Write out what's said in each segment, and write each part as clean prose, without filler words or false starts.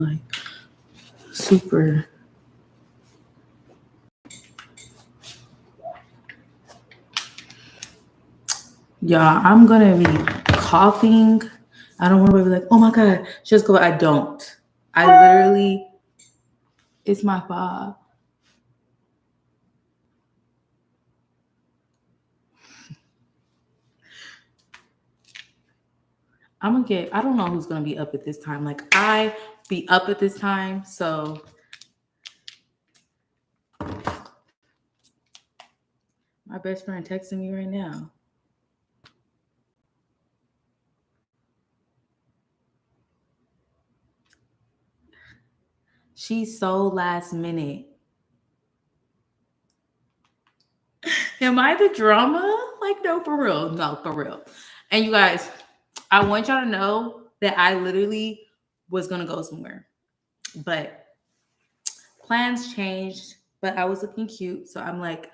like super. Yeah, I'm gonna be coughing. I don't want to be like, oh my god, just go. I don't. I literally, it's my fault. I'm gonna get. I don't know who's gonna be up at this time. Like I be up at this time, so my best friend texting me right now. She's so last minute. Am I the drama? Like, no, for real. No, for real. And you guys, I want y'all to know that I literally was gonna go somewhere, but plans changed. But I was looking cute, so I'm like,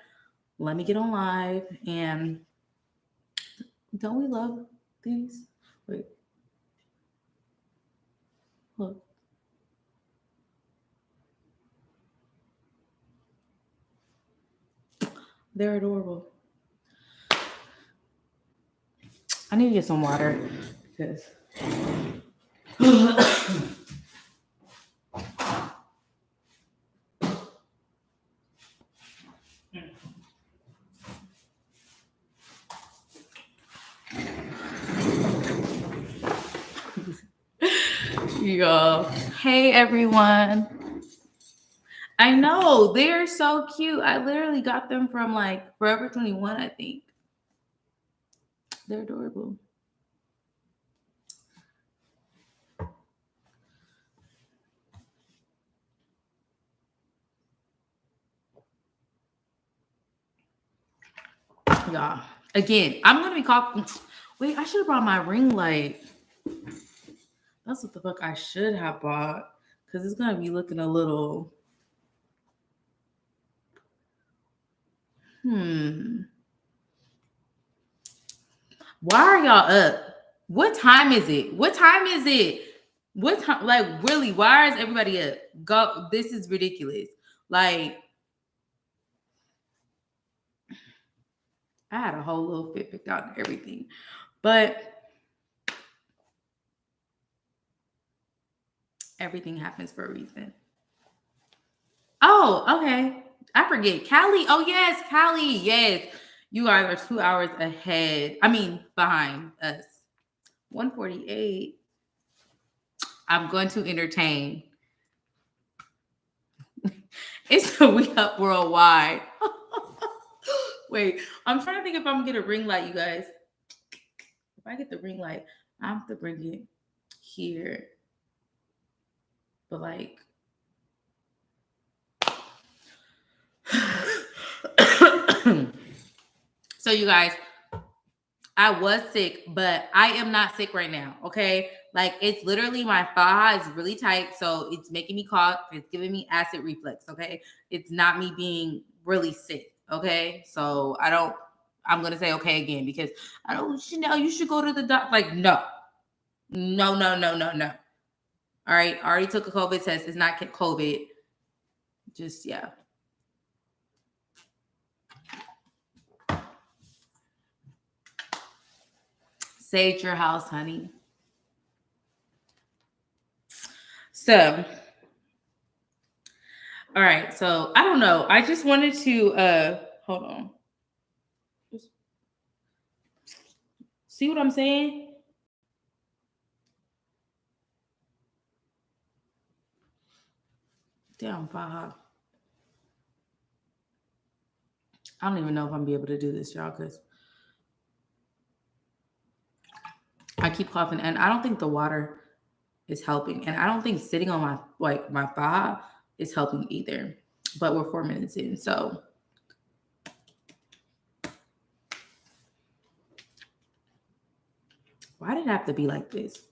let me get on live. And don't we love these? Wait, look. They're adorable. I need to get some water because y'all. Hey everyone. I know they're so cute. I literally got them from like Forever 21, I think. They're adorable. Y'all. Again, I'm gonna be coughing. Wait, I should have brought my ring light. That's what the fuck I should have bought. Cause it's gonna be looking a little. Why are y'all up? What time is it? What time is it? What time? Like, really? Why is everybody up? Go. This is ridiculous. Like, I had a whole little fit picked out and everything, but everything happens for a reason. Oh, okay. I forget. Cali. Oh, yes, Cali. Yes. You guys are 2 hours ahead. I mean, behind us. 148. I'm going to entertain. It's a We Up Worldwide. Wait, I'm trying to think if I'm gonna get a ring light, you guys. If I get the ring light, I have to bring it here. But like, so you guys, I was sick, but I am not sick right now. Okay, like it's literally my faja is really tight, so it's making me cough. It's giving me acid reflux. Okay, it's not me being really sick. Okay, so I don't. I'm gonna say okay again because I don't. Chanel, you should go to the doctor. Like no, no, no, no, no, no. All right, I already took a COVID test. It's not COVID. Just yeah. Sage your house, honey. So, all right. So I don't know. I just wanted to hold on. See what I'm saying? Damn, Faha. I don't even know if I'm gonna be able to do this, y'all, because I keep coughing, and I don't think the water is helping, and I don't think sitting on my Faha is helping either. But we're 4 minutes in, so why did it have to be like this?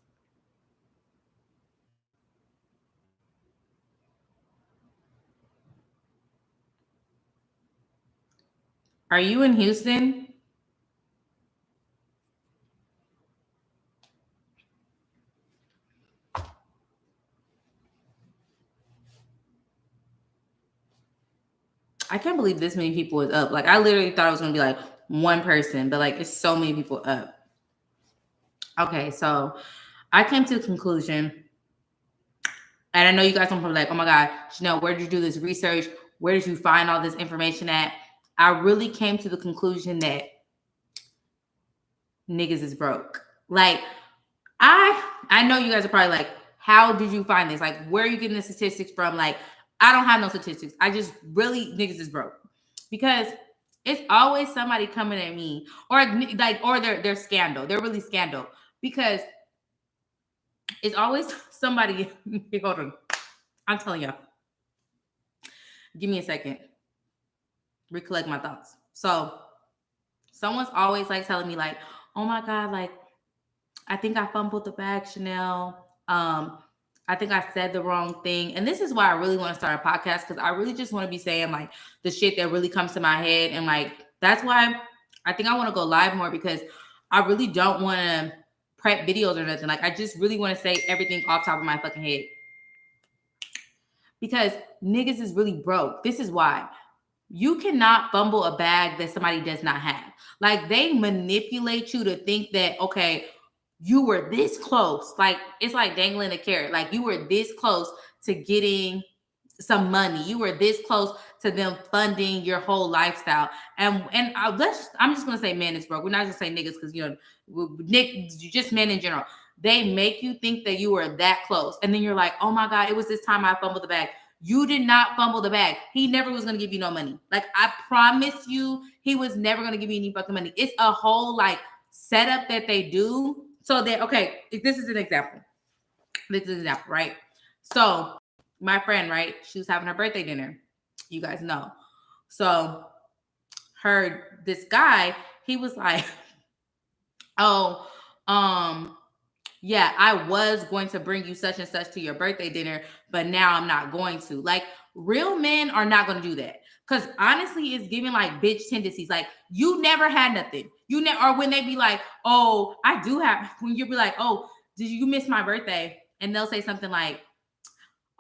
Are you in Houston? I can't believe this many people is up. Like I literally thought it was gonna be like one person, but like it's so many people up. Okay, so I came to the conclusion, and I know you guys don't probably like, oh my God, Chanel, where did you do this research? Where did you find all this information at? I really came to the conclusion that niggas is broke. Like I know you guys are probably like, how did you find this? Like, where are you getting the statistics from? Like, I don't have no statistics. I just really niggas is broke because it's always somebody coming at me or they're scandal. They're really scandal because it's always somebody. Hold on, I'm telling y'all. Give me a second. Recollect my thoughts. So someone's always like telling me like, oh my God, like I think I fumbled the bag, Chanel. I think I said the wrong thing. And this is why I really want to start a podcast because I really just want to be saying like the shit that really comes to my head. And like, that's why I think I want to go live more because I really don't want to prep videos or nothing. Like, I just really want to say everything off top of my fucking head because niggas is really broke. This is why. You cannot fumble a bag that somebody does not have. Like, they manipulate you to think that, okay, you were this close. Like, it's like dangling a carrot. Like, you were this close to getting some money. You were this close to them funding your whole lifestyle. And I'm just gonna say men is broke. We're not gonna say niggas because just men in general. They make you think that you were that close, and then you're like, oh my God, it was this time I fumbled the bag. You did not fumble the bag. He never was gonna give you no money. Like, I promise you, he was never gonna give you any fucking money. It's a whole like setup that they do. So that, okay, this is an example. This is an example, right? So my friend, right? She was having her birthday dinner. You guys know. So this guy, he was like, oh, yeah, I was going to bring you such and such to your birthday dinner, but now I'm not going to. Like, real men are not going to do that. Because honestly, it's giving like bitch tendencies. Like, you never had nothing. Or when they be like, oh, I do have, when you be like, oh, did you miss my birthday? And they'll say something like,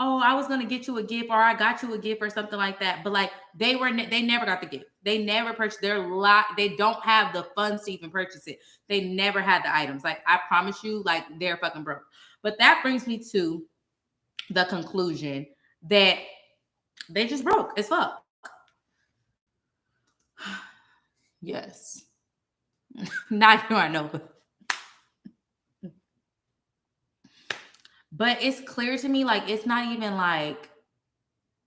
oh, I was gonna get you a gift, or I got you a gift, or something like that. But like, they never got the gift. They never purchased they don't have the funds to even purchase it. They never had the items. Like, I promise you, like, they're fucking broke. But that brings me to the conclusion that they just broke as fuck. Yes. Not you, I know. But it's clear to me, like, it's not even like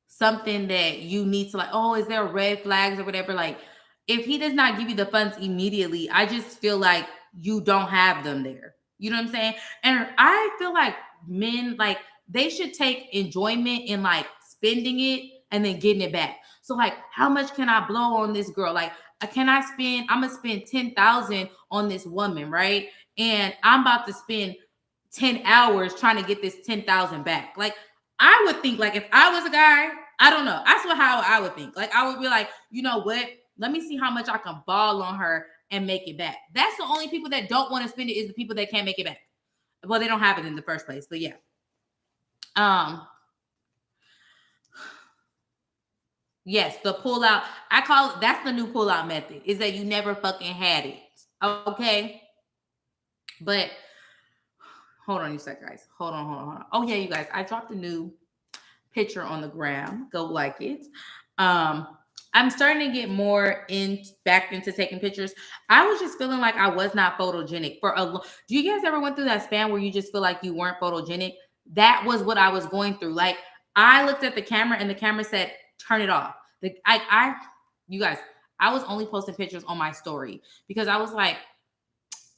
something that you need to like, oh, is there red flags or whatever? Like, if he does not give you the funds immediately, I just feel like you don't have them there. You know what I'm saying? And I feel like men, like, they should take enjoyment in like spending it and then getting it back. So like, how much can I blow on this girl? Like, I'm gonna spend 10,000 on this woman, right? And I'm about to spend 10 hours trying to get this 10,000 back. Like, I would think, like, if I was a guy, I don't know. That's how I would think. Like, I would be like, you know what? Let me see how much I can ball on her and make it back. That's the only people that don't want to spend it is the people that can't make it back. Well, they don't have it in the first place, but yeah. Yes, the pull out. I call it, that's the new pull out method, is that you never fucking had it. Okay. But hold on a sec, guys. Hold on. Oh yeah, you guys, I dropped a new picture on the gram. Go like it. I'm starting to get more back into taking pictures. I was just feeling like I was not photogenic for a long. Do you guys ever went through that span where you just feel like you weren't photogenic? That was what I was going through. Like, I looked at the camera and the camera said, "Turn it off." You guys, I was only posting pictures on my story because I was like,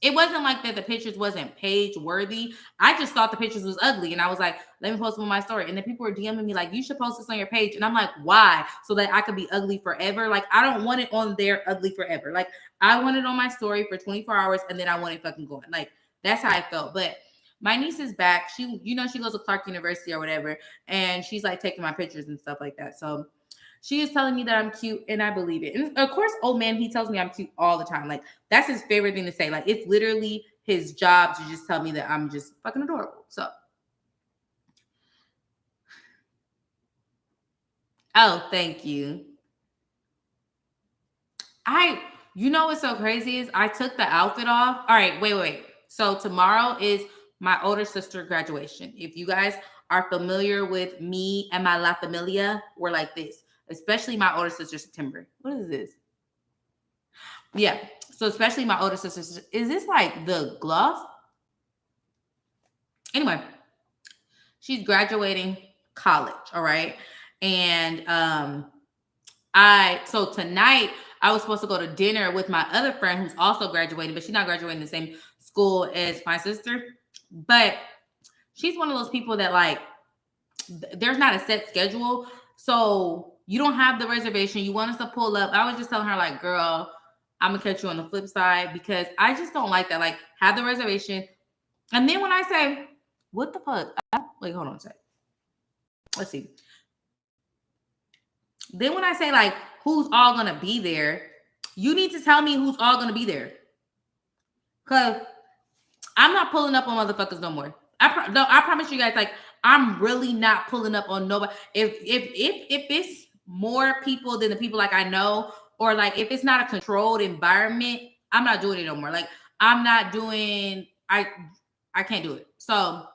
it wasn't like that the pictures wasn't page worthy. I just thought the pictures was ugly. And I was like, let me post them on my story. And then people were DMing me like, you should post this on your page. And I'm like, why? So that I could be ugly forever? Like, I don't want it on there ugly forever. Like, I want it on my story for 24 hours and then I want it fucking going. Like, that's how I felt. But my niece is back. She goes to Clark University or whatever. And she's like taking my pictures and stuff like that. So she is telling me that I'm cute, and I believe it. And of course, old man, he tells me I'm cute all the time. Like, that's his favorite thing to say. Like, it's literally his job to just tell me that I'm just fucking adorable. So, oh, thank you. You know what's so crazy is I took the outfit off. All right, wait. So tomorrow is my older sister graduation. If you guys are familiar with me and my La Familia, we're like this. Especially my older sister September. What is this? Yeah. So especially my older sister. Is this like the gloss? Anyway, she's graduating college. All right. And so tonight I was supposed to go to dinner with my other friend who's also graduating, but she's not graduating the same school as my sister. But she's one of those people that like there's not a set schedule. So you don't have the reservation. You want us to pull up. I was just telling her, like, girl, I'm gonna catch you on the flip side because I just don't like that. Like, have the reservation. And then when I say, what the fuck? Wait, hold on a sec. Let's see. Then when I say like who's all gonna be there, you need to tell me who's all gonna be there. Cause I'm not pulling up on motherfuckers no more. I promise you guys, like I'm really not pulling up on nobody. If it's more people than the people like I know, or like if it's not a controlled environment, I'm not doing it no more. Like I'm not doing. I can't do it. So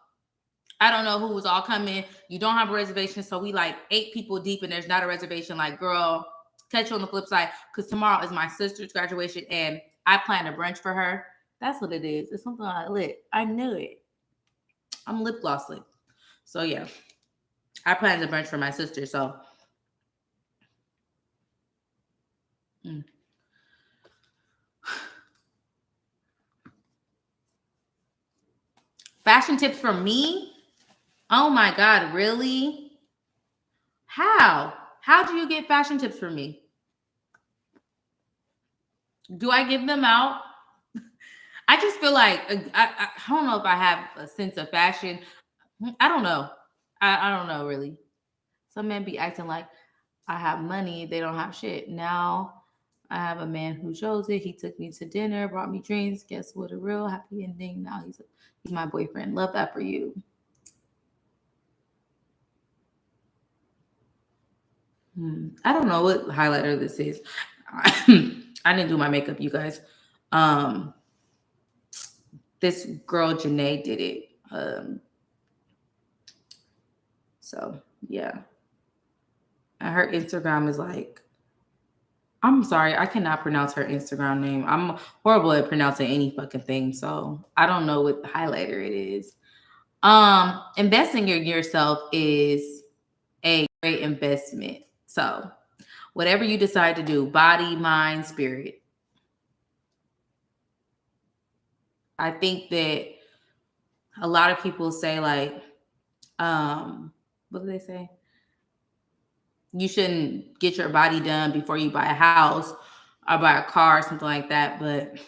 I don't know who was all coming. You don't have a reservation, so we like 8 people deep, and there's not a reservation. Like, girl, catch you on the flip side, because tomorrow is my sister's graduation, and I planned a brunch for her. That's what it is. It's something I lit. I knew it. I'm lip glossing. So yeah, I planned a brunch for my sister. So. Fashion tips from me? Oh my God, really? How? How do you get fashion tips from me? Do I give them out? I just feel like I don't know if I have a sense of fashion. I don't know. I don't know really. Some men be acting like I have money, they don't have shit. Now I have a man who shows it. He took me to dinner, brought me drinks. Guess what? A real happy ending. Now he's my boyfriend. Love that for you. I don't know what highlighter this is. I didn't do my makeup, you guys. This girl Janae did it. So yeah. And her Instagram is like, I'm sorry, I cannot pronounce her Instagram name. I'm horrible at pronouncing any fucking thing, so I don't know what highlighter it is. Investing in yourself is a great investment. So whatever you decide to do, body, mind, spirit. I think that a lot of people say like, what do they say? You shouldn't get your body done before you buy a house or buy a car, something like that. But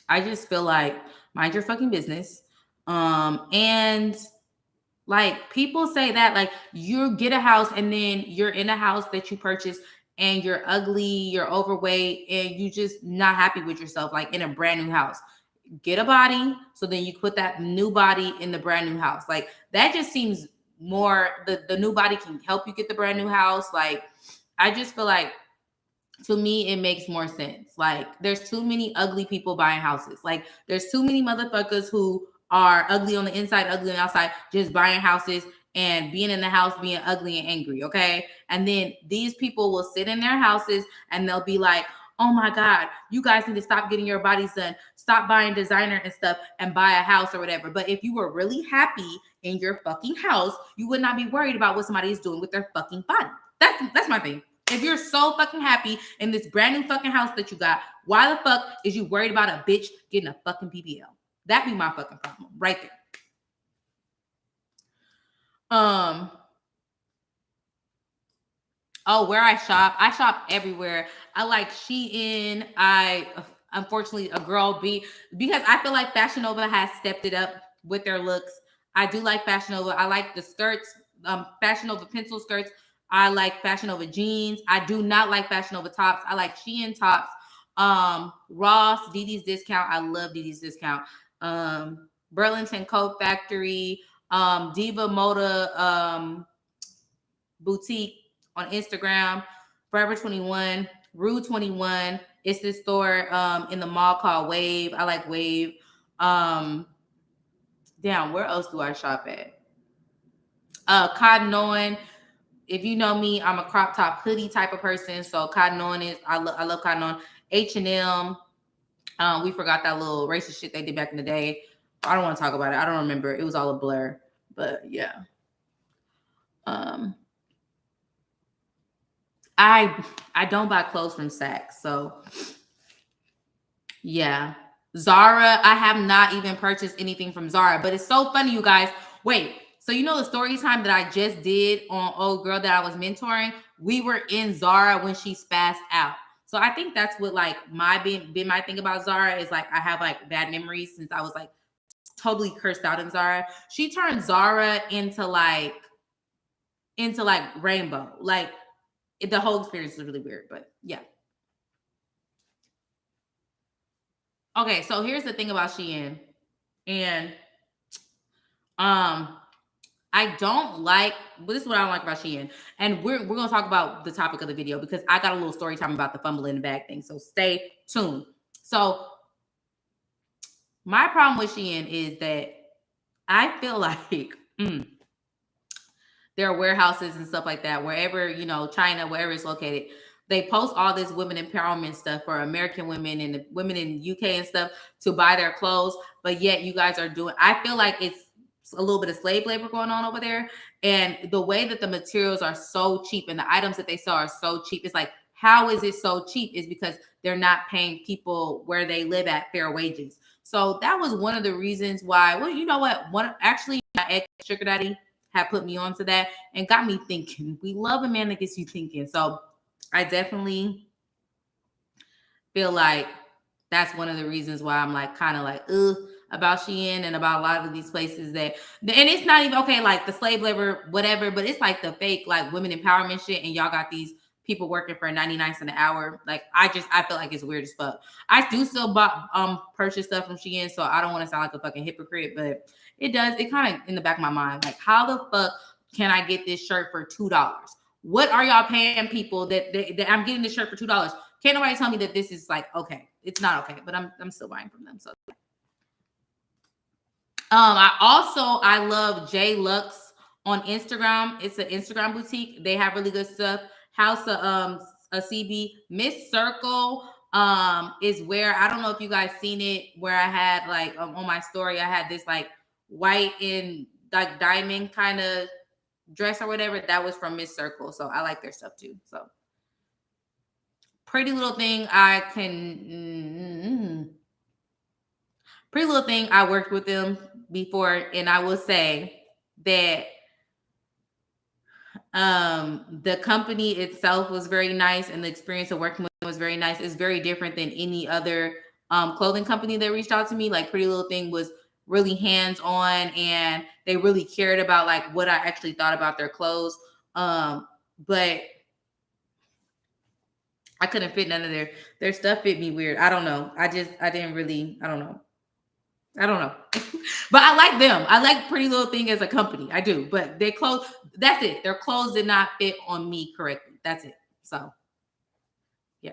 I just feel like mind your fucking business. And like people say that like you get a house and then you're in a house that you purchased and you're ugly, you're overweight, and you just not happy with yourself, like in a brand new house. Get a body, so then you put that new body in the brand new house. Like that just seems more the new body can help you get the brand new house. Like I just feel like to me it makes more sense. Like there's too many ugly people buying houses. Like there's too many motherfuckers who are ugly on the inside, ugly on the outside, just buying houses and being in the house being ugly and angry, okay? And then these people will sit in their houses and they'll be like, oh my God, you guys need to stop getting your bodies done, stop buying designer and stuff, and buy a house or whatever. But if you were really happy in your fucking house, you would not be worried about what somebody is doing with their fucking body. That's my thing. If you're so fucking happy in this brand new fucking house that you got, why the fuck is you worried about a bitch getting a fucking BBL? That'd be my fucking problem right there. Oh, where I shop everywhere. I like Shein. I unfortunately a girl B because I feel like Fashion Nova has stepped it up with their looks. I do like Fashion Nova. I like the skirts, Fashion Nova pencil skirts. I like Fashion Nova jeans. I do not like Fashion Nova tops. I like Shein tops. Ross, Didi's Discount. I love Didi's Discount. Burlington Coat Factory, Diva Moda Boutique on Instagram, Forever 21, Rue 21, It's this store in the mall called Wave. I like Wave. Damn, where else do I shop at? Codenamechanel. If you know me, I'm a crop top hoodie type of person. So Codenamechanel is I love Codenamechanel. H&M. We forgot that little racist shit they did back in the day. I don't want to talk about it. I don't remember. It was all a blur. But yeah. I don't buy clothes from Saks. So yeah. Zara, I have not even purchased anything from Zara, but it's so funny, you guys. Wait, so you know the story time that I just did on old girl that I was mentoring? We were in Zara when she spazzed out. So I think that's what like been my thing about Zara is like I have like bad memories since I was like totally cursed out in Zara. She turned Zara into like rainbow. Like the whole experience was really weird, but yeah. Okay, so here's the thing about Shein. And I don't like, but this is what I don't like about Shein. And we're gonna talk about the topic of the video because I got a little story time about the fumble in the bag thing. So stay tuned. So my problem with Shein is that I feel like there are warehouses and stuff like that, wherever, you know, China, wherever it's located. They post all this women empowerment stuff for American women and the women in UK and stuff to buy their clothes. But yet you guys are doing, I feel like it's a little bit of slave labor going on over there. And the way that the materials are so cheap and the items that they sell are so cheap, it's like, how is it so cheap? Is because they're not paying people where they live at fair wages. So that was one of the reasons why, well, you know what? Actually, my ex sugar daddy had put me onto that and got me thinking. We love a man that gets you thinking. So I definitely feel like that's one of the reasons why I'm like kind of like about Shein and about a lot of these places that, and it's not even okay, like the slave labor, whatever, but it's like the fake like women empowerment shit, and y'all got these people working for 99 cents an hour. Like I feel like it's weird as fuck. I do still purchase stuff from Shein, so I don't want to sound like a fucking hypocrite, but it kind of in the back of my mind, like how the fuck can I get this shirt for $2? What are y'all paying people that I'm getting this shirt for $2? Can't nobody tell me that this is like okay. It's not okay, but I'm still buying from them. So I love J Lux on Instagram. It's an Instagram boutique. They have really good stuff. House of a CB. Miss Circle is where, I don't know if you guys seen it, where I had like on my story, I had this like white and like diamond kind of dress or whatever. That was from Miss Circle. So I like their stuff too. So Pretty Little Thing, Pretty Little Thing, I worked with them before, and I will say that the company itself was very nice, and the experience of working with them was very nice. It's very different than any other clothing company that reached out to me. Like Pretty Little Thing was really hands-on, and they really cared about like what I actually thought about their clothes. But I couldn't fit none of their stuff fit me weird. I don't know. I don't know. But I like them. I like Pretty Little Thing as a company. I do. But their clothes, that's it. Their clothes did not fit on me correctly. That's it. So, yeah.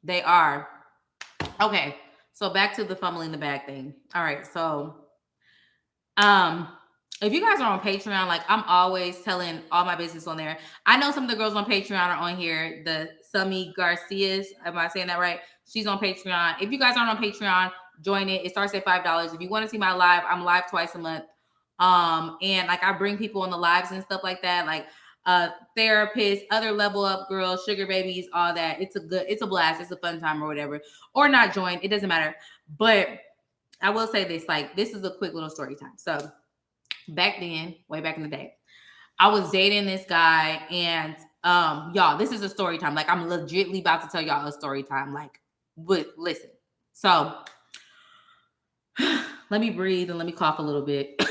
They are. Okay. So back to the fumbling the bag thing. All right. So if you guys are on Patreon, like I'm always telling all my business on there. I know some of the girls on Patreon are on here. The Sumi Garcias, am I saying that right? She's on Patreon. If you guys aren't on Patreon, join it. It starts at $5. If you want to see my live, I'm live twice a month. And like I bring people on the lives and stuff like that, like therapists, other level up girls, sugar babies, all that. It's a blast, it's a fun time or whatever. Or not join, it doesn't matter. But I will say this, like this is a quick little story time. So back then, way back in the day, I was dating this guy, and y'all, this is a story time. Like I'm legitimately about to tell y'all a story time. Like, listen. So let me breathe and let me cough a little bit.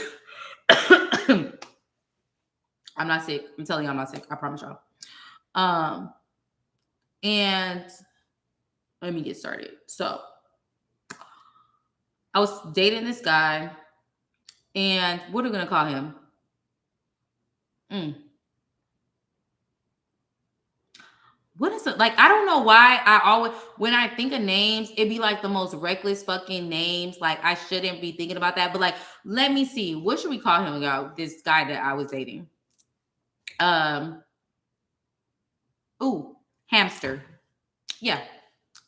I'm not sick. I'm telling you I'm not sick. I promise y'all. And let me get started. So I was dating this guy, And what are we gonna call him? Mm. What is it? Like, I don't know why I always, when I think of names, it'd be like the most reckless fucking names. Like, I shouldn't be thinking about that. But like, let me see. What should we call him, y'all? This guy that I was dating. Um, ooh, hamster. Yeah.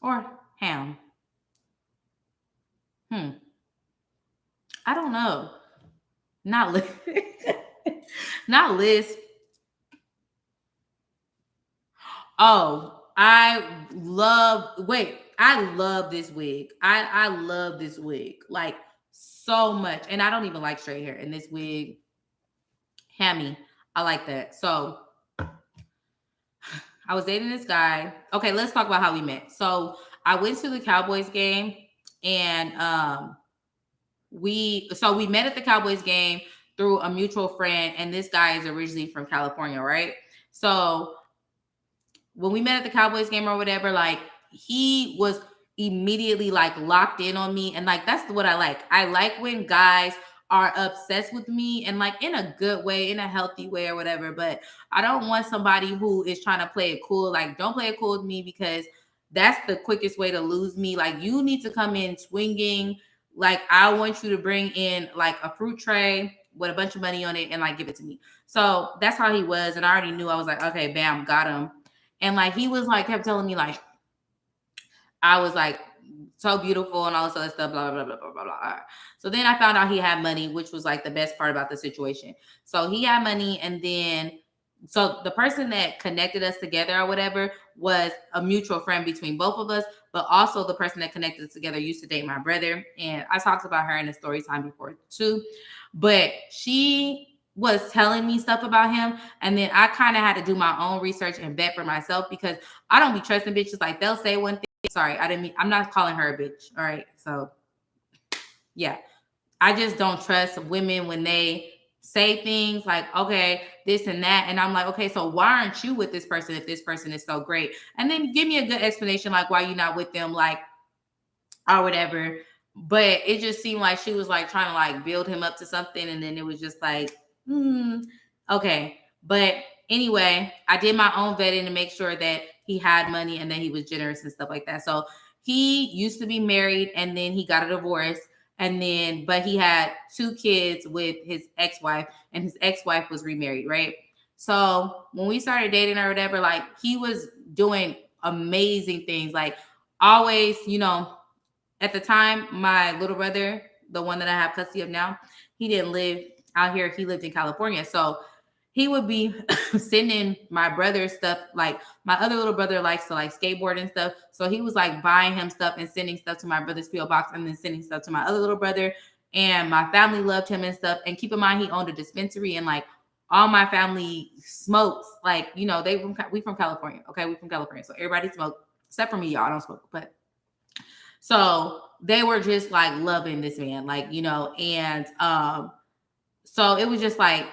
Or ham. Hmm. I don't know. Not Liz. Not Liz. Oh, I love this wig. I love this wig like so much. And I don't even like straight hair. And this wig, hammy, I like that. So I was dating this guy. Okay, let's talk about how we met. So I went to the Cowboys game and we met at the Cowboys game through a mutual friend, and this guy is originally from California, right? So when we met at the Cowboys game or whatever, like he was immediately like locked in on me. And like that's what I like. I like when guys are obsessed with me and like in a good way, in a healthy way or whatever. But I don't want somebody who is trying to play it cool. Like, don't play it cool with me because that's the quickest way to lose me. Like, you need to come in swinging. Like, I want you to bring in like a fruit tray with a bunch of money on it and like give it to me. So that's how he was. And I already knew. I was like, okay, bam, got him. And like he was like kept telling me like I was like so beautiful and all this other stuff, blah blah blah blah blah blah. So then I found out he had money, which was like the best part about the situation. So he had money, and then so the person that connected us together or whatever was a mutual friend between both of us, but also the person that connected us together used to date my brother. And I talked about her in the story time before too. But she was telling me stuff about him, and then I kind of had to do my own research and vet for myself because I don't be trusting bitches. Like, they'll say one thing. Sorry, I didn't mean, I'm not calling her a bitch. All right. So yeah. I just don't trust women when they say things like, okay, this and that. And I'm like, okay, so why aren't you with this person if this person is so great? And then give me a good explanation, like why you're not with them, like, or whatever. But it just seemed like she was like trying to like build him up to something. And then it was just like, okay. But anyway, I did my own vetting to make sure that he had money and that he was generous and stuff like that. So he used to be married and then he got a divorce. And then, but he had 2 kids with his ex-wife, and his ex-wife was remarried, right? So when we started dating or whatever, like he was doing amazing things, like always, at the time, my little brother, the one that I have custody of now, he didn't live out here. He lived in California. So he would be sending my brother stuff. Like, my other little brother likes to like skateboard and stuff. So he was like buying him stuff and sending stuff to my brother's PO box and then sending stuff to my other little brother. And my family loved him and stuff. And keep in mind, he owned a dispensary, and like all my family smokes. Like, we from California. Okay, we from California. So everybody smokes except for me, y'all. I don't smoke. But so they were just like loving this man, like, and so it was just like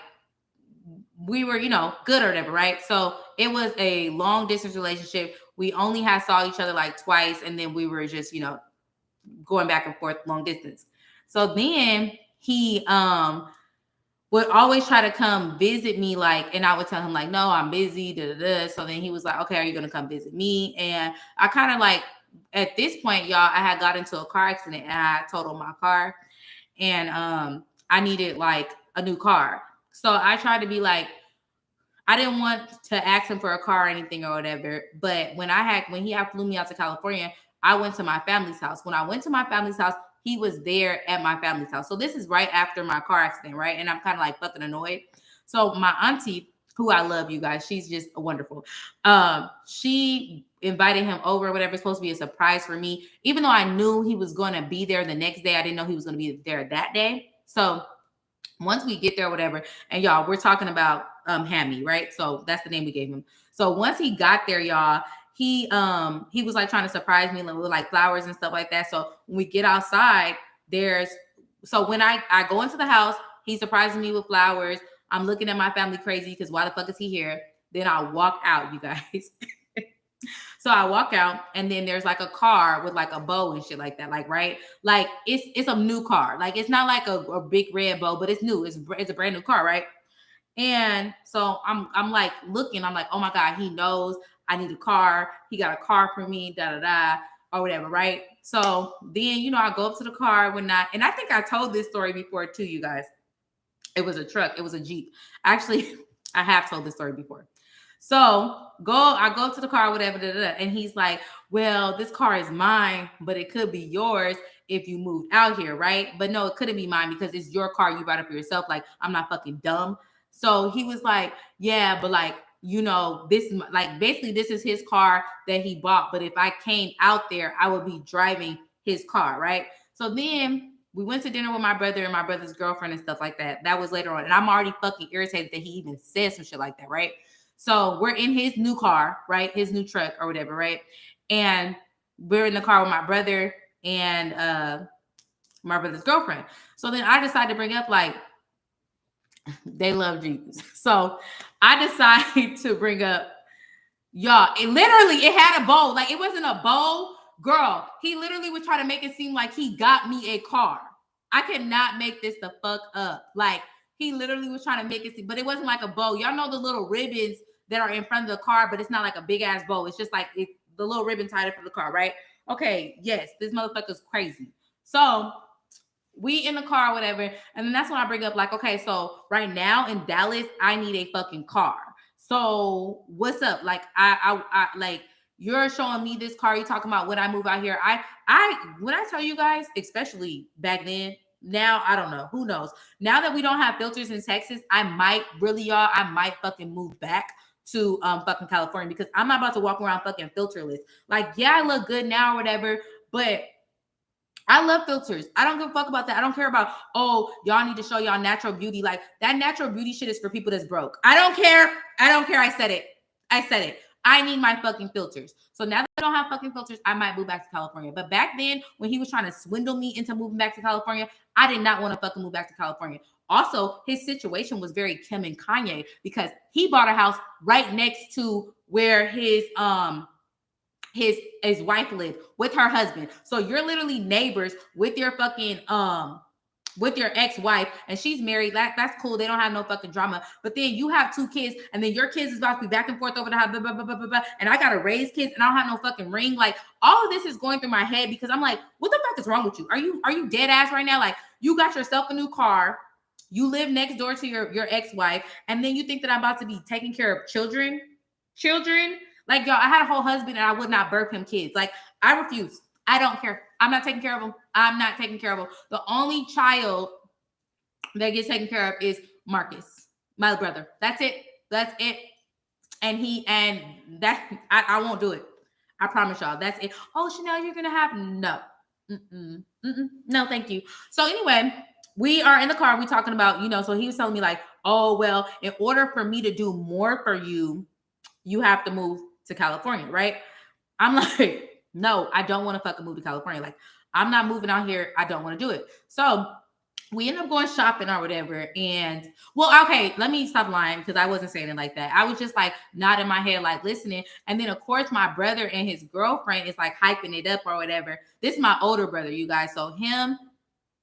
we were, good or whatever, right? So it was a long distance relationship. We only had saw each other like twice, and then we were just, going back and forth long distance. So then he would always try to come visit me, like, and I would tell him like, no, I'm busy, da, da, da. So then he was like, okay, are you gonna come visit me? And I kind of like, at this point, y'all, I had got into a car accident and I totaled my car, and I needed like a new car. So I tried to be like, I didn't want to ask him for a car or anything or whatever. But when he had flew me out to California, I went to my family's house. When I went to my family's house, he was there at my family's house. So this is right after my car accident, right? And I'm kind of like fucking annoyed. So my auntie, who I love, you guys, she's just wonderful. She invited him over, whatever. It's supposed to be a surprise for me. Even though I knew he was going to be there the next day, I didn't know he was going to be there that day. So once we get there, whatever, and y'all, we're talking about Hammy, right? So that's the name we gave him. So once he got there, y'all, he was like trying to surprise me with like flowers and stuff like that. So when we get outside, when I go into the house, he's surprising me with flowers. I'm looking at my family crazy because why the fuck is he here? Then I walk out, you guys. So I walk out, and then there's like a car with like a bow and shit like that. Like, right? Like it's a new car. Like it's not like a big red bow, but it's new. It's a brand new car, right? And so I'm like looking, I'm like, oh my God, he knows I need a car. He got a car for me, da da da, or whatever, right? So then, I go up to the car when not, and I think I told this story before too, you guys. It was a truck, it was a Jeep. Actually, I have told this story before. So I go up to the car, whatever, da, da, da, and he's like, well, this car is mine, but it could be yours if you moved out here, right? But no, it couldn't be mine because it's your car. You bought it for yourself. Like, I'm not fucking dumb. So he was like, yeah, but like, this, like, basically this is his car that he bought. But if I came out there, I would be driving his car, right? So then we went to dinner with my brother and my brother's girlfriend and stuff like that. That was later on. And I'm already fucking irritated that he even said some shit like that, right? So we're in his new car, right? His new truck or whatever, right? And we're in the car with my brother and my brother's girlfriend. So then I decided to bring up, like, they love Jeeps. So I decided to bring up, y'all, it had a bow. Like, it wasn't a bow. Girl, he literally was trying to make it seem like he got me a car. I cannot make this the fuck up. Like, he literally was trying to make it seem, but it wasn't like a bow. Y'all know the little ribbons that are in front of the car, but it's not like a big ass bow. It's just like the little ribbon tied up for the car, right? Okay, yes, this motherfucker's crazy. So we in the car, whatever, and then that's when I bring up, like, okay, so right now in Dallas, I need a fucking car. So what's up? Like, I like, you're showing me this car. You talking about when I move out here? When I tell you guys, especially back then. Now I don't know. Who knows? Now that we don't have filters in Texas, I might fucking move back to fucking California, because I'm not about to walk around fucking filterless. Like, yeah, I look good now or whatever, but I love filters. I don't give a fuck about that. I don't care about, oh, y'all need to show y'all natural beauty. Like, that natural beauty shit is for people that's broke. I don't care. I said it. I need my fucking filters. So now that I don't have fucking filters, I might move back to California. But back then, when he was trying to swindle me into moving back to California, I did not want to fucking move back to California. Also, his situation was very Kim and Kanye, because he bought a house right next to where his wife lived with her husband. So you're literally neighbors with your fucking with your ex-wife, and she's married. That's cool. They don't have no fucking drama. But then you have 2 kids, and then your kids is about to be back and forth over the house, blah, blah, blah, blah, blah, blah, and I gotta raise kids, and I don't have no fucking ring. Like, all of this is going through my head, because I'm like, what the fuck is wrong with you? Are you dead ass right now? Like, you got yourself a new car, you live next door to your ex-wife, and then you think that I'm about to be taking care of children? Like, y'all, I had a whole husband and I would not birth him kids. Like, I refuse. I don't care. I'm not taking care of him. The only child that gets taken care of is Marcus, my brother. That's it. And I won't do it. I promise y'all. That's it. Oh, Chanel, you're gonna have no. No, thank you. So anyway, we are in the car. We talking about, so he was telling me, like, oh, well, in order for me to do more for you, you have to move to California, right? I'm like, no, I don't want to fucking move to California. Like, I'm not moving out here. I don't want to do it. So we end up going shopping or whatever. And, well, okay, let me stop lying, because I wasn't saying it like that. I was just like nodding my head, like listening. And then, of course, my brother and his girlfriend is like hyping it up or whatever. This is my older brother, you guys. So him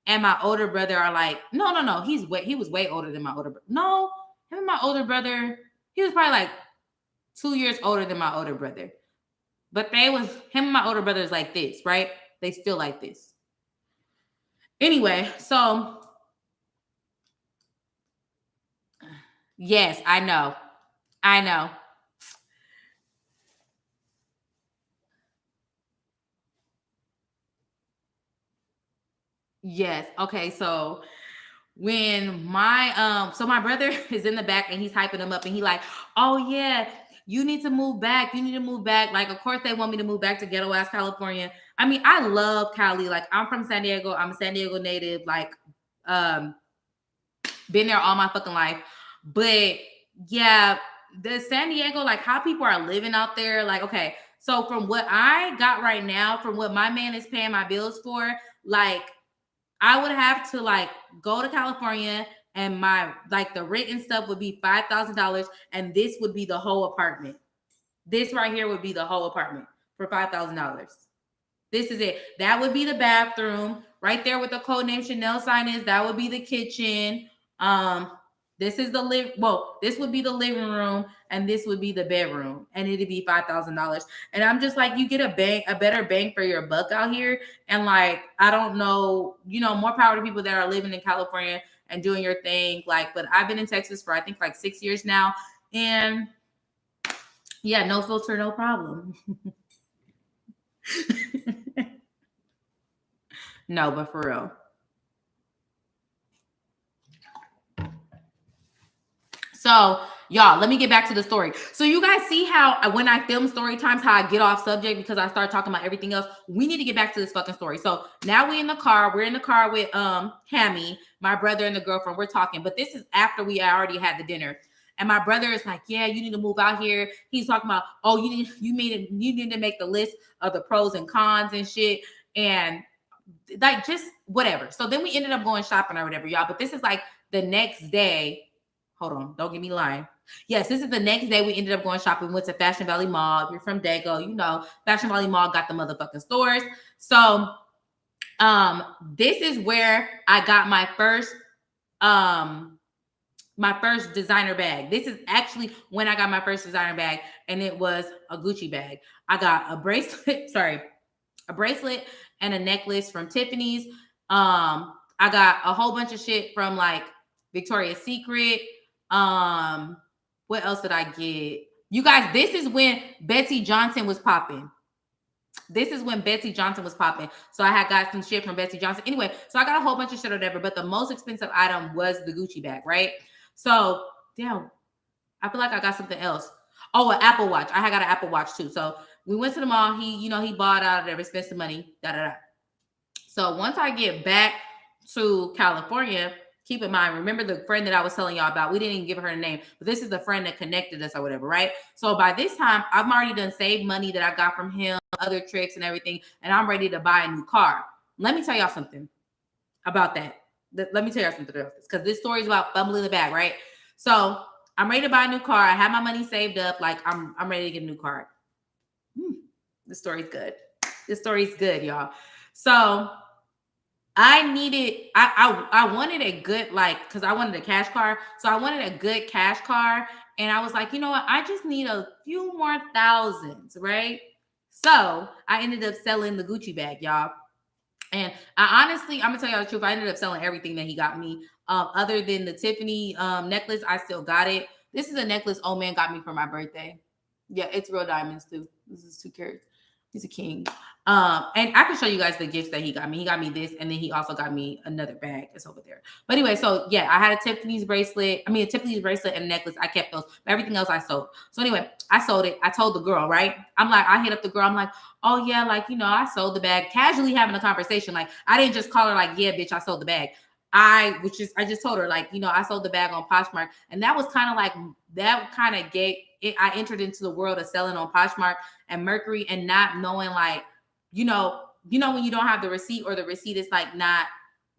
and my older brother are like, no. He was way older than my older brother. No, him and my older brother, he was probably like 2 years older than my older brother. But him and my older brother is like this, right? They still like this. Anyway, so yes, I know. Yes. Okay, so when my brother is in the back and he's hyping him up, and he like, oh yeah, you need to move back. Like, of course they want me to move back to ghetto ass California. I mean, I love Cali. Like, I'm from San Diego. I'm a San Diego native. Like, been there all my fucking life. But yeah, the San Diego, like, how people are living out there, like, okay, so from what I got right now, from what my man is paying my bills for, like, I would have to, like, go to California, and my, like, the rent and stuff would be $5,000, and this would be the whole apartment. This right here would be the whole apartment for $5,000. This is it. That would be the bathroom right there with the Codenamechanel sign is. That would be the kitchen. This is the this would be the living room, and this would be the bedroom, and it'd be $5,000. And I'm just like, you get a better bang for your buck out here. And like, I don't know, more power to people that are living in California and doing your thing. Like, but I've been in Texas for I think like 6 years now, and yeah, no filter, no problem. No, but for real. So, y'all, let me get back to the story. So you guys see how when I film story times, how I get off subject because I start talking about everything else. We need to get back to this fucking story. So now we're in the car with Hammy, my brother and the girlfriend. We're talking, but this is after we already had the dinner. And my brother is like, yeah, you need to move out here. He's talking about, oh, you need to make the list of the pros and cons and shit. And like, just whatever. So then we ended up going shopping or whatever, y'all. But this is like the next day. Hold on, don't get me lying. Yes, this is the next day we ended up going shopping. Went to Fashion Valley Mall. If you're from Dago, Fashion Valley Mall got the motherfucking stores. So this is where I got my first designer bag. This is actually when I got my first designer bag, and it was a Gucci bag. I got a bracelet, and a necklace from Tiffany's. I got a whole bunch of shit from like Victoria's Secret. What else did I get? You guys, this is when Betsy Johnson was popping. So I had got some shit from Betsy Johnson. Anyway, so I got a whole bunch of shit or whatever, but the most expensive item was the Gucci bag, right? So, damn, I feel like I got something else. Oh, an Apple Watch. I got an Apple Watch too. So we went to the mall. He bought out of there, spent some money, So once I get back to California, keep in mind, remember the friend that I was telling y'all about? We didn't even give her a name, but this is the friend that connected us or whatever, right? So by this time, I've already done saved money that I got from him, other tricks and everything, and I'm ready to buy a new car. Let me tell y'all something about that. Let me tell y'all something about this, because this story is about fumbling the bag, right? So I'm ready to buy a new car. I have my money saved up. Like, I'm ready to get a new car. This story's good. This story's good, y'all. So I wanted a good, like, because I wanted a cash car. So I wanted a good cash car. And I was like, you know what? I just need a few more thousands, right? So I ended up selling the Gucci bag, y'all. And I honestly, I'm going to tell y'all the truth. I ended up selling everything that he got me. Other than the Tiffany necklace, I still got it. This is a necklace old man got me for my birthday. Yeah, it's real diamonds too. This is 2 carats. He's a king. And I can show you guys the gifts that he got me. He got me this, and then he also got me another bag. It's over there. But anyway, so yeah, I had a Tiffany's bracelet and a necklace. I kept those. But everything else I sold. So anyway, I sold it. I told the girl, right? I hit up the girl. I'm like, oh yeah, like, I sold the bag. Casually having a conversation. Like, I didn't just call her like, yeah, bitch, I sold the bag. I just told her, like, I sold the bag on Poshmark. And that was kind of like, that kind of gave it. I entered into the world of selling on Poshmark and Mercury, and not knowing, like, when you don't have the receipt, or the receipt is like not,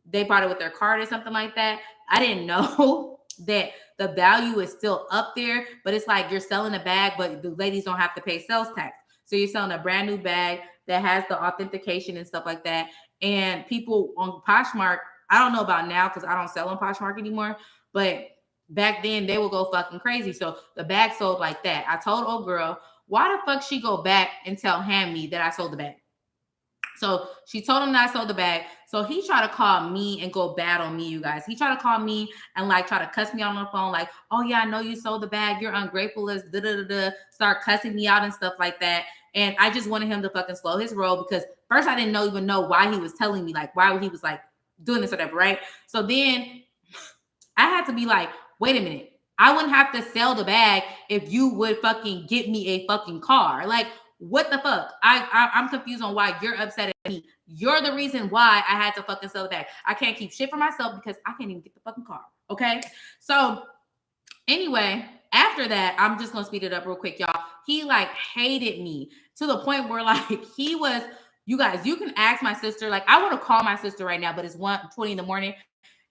they bought it with their card or something like that. I didn't know that the value is still up there, but it's like you're selling a bag, but the ladies don't have to pay sales tax. So you're selling a brand new bag that has the authentication and stuff like that. And people on Poshmark, I don't know about now because I don't sell on Poshmark anymore, but back then they will go fucking crazy. So the bag sold like that. I told old girl, why the fuck she go back and tell Hammy that I sold the bag? So she told him that I sold the bag. So he tried to call me and go bad on me, you guys. He tried to call me and like try to cuss me out on the phone, like, oh yeah, I know you sold the bag. You're ungrateful as start cussing me out and stuff like that. And I just wanted him to fucking slow his roll, because first I didn't even know why he was telling me, like, why he was like doing this or whatever, right? So then I had to be like, wait a minute. I wouldn't have to sell the bag if you would fucking get me a fucking car. Like, what the fuck? I'm confused on why you're upset at me. You're the reason why I had to fucking sell the bag. I can't keep shit for myself because I can't even get the fucking car. Okay? So anyway, after that, I'm just gonna speed it up real quick, y'all. He like hated me to the point where like he was, you guys, you can ask my sister. Like, I want to call my sister right now, but it's 1:20 in the morning.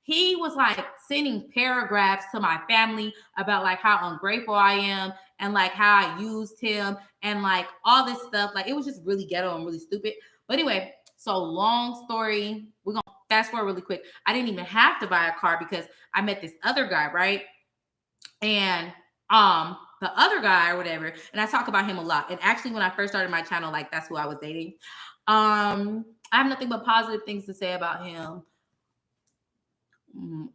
he was like sending paragraphs to my family about like how ungrateful I am and like how I used him and like all this stuff. Like it was just really ghetto and really stupid. But anyway, so long story, we're gonna fast forward really quick. I didn't even have to buy a car because I met this other guy, right? And the other guy or whatever, and I talk about him a lot. And actually, when I first started my channel, like that's who I was dating. I have nothing but positive things to say about him.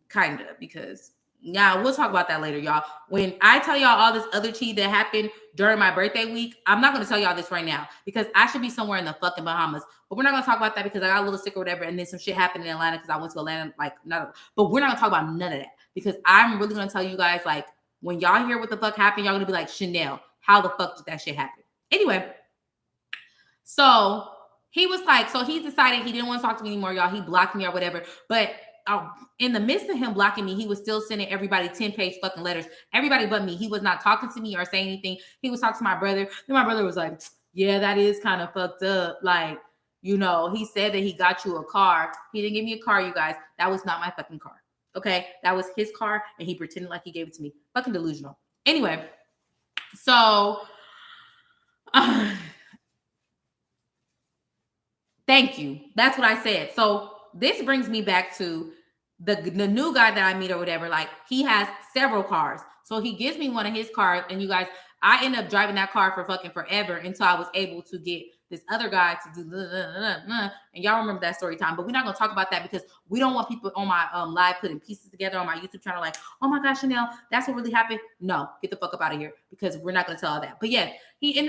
Kind of, because yeah, we'll talk about that later, y'all. When I tell y'all all this other tea that happened during my birthday week, I'm not going to tell y'all this right now because I should be somewhere in the fucking Bahamas. But we're not going to talk about that because I got a little sick or whatever, and then some shit happened in Atlanta because I went to Atlanta. Like, not. But we're not going to talk about none of that because I'm really going to tell you guys, like, when y'all hear what the fuck happened, y'all going to be like, Chanel, how the fuck did that shit happen? Anyway, so he was like, so he decided he didn't want to talk to me anymore, y'all. He blocked me or whatever. But in the midst of him blocking me, he was still sending everybody 10-page fucking letters. Everybody but me. He was not talking to me or saying anything. He was talking to my brother. Then my brother was like, yeah, that is kind of fucked up. Like, you know, he said that he got you a car. He didn't give me a car, you guys. That was not my fucking car. Okay? That was his car, and he pretended like he gave it to me. Fucking delusional. Anyway, so thank you. That's what I said. So this brings me back to the new guy that I meet or whatever. Like he has several cars. So he gives me one of his cars, and you guys, I end up driving that car for fucking forever until I was able to get this other guy to do and y'all remember that story time. But we're not gonna talk about that because we don't want people on my live putting pieces together on my YouTube channel like, oh my gosh, Chanel, that's what really happened. No, get the fuck up out of here because we're not gonna tell all that. But yeah, he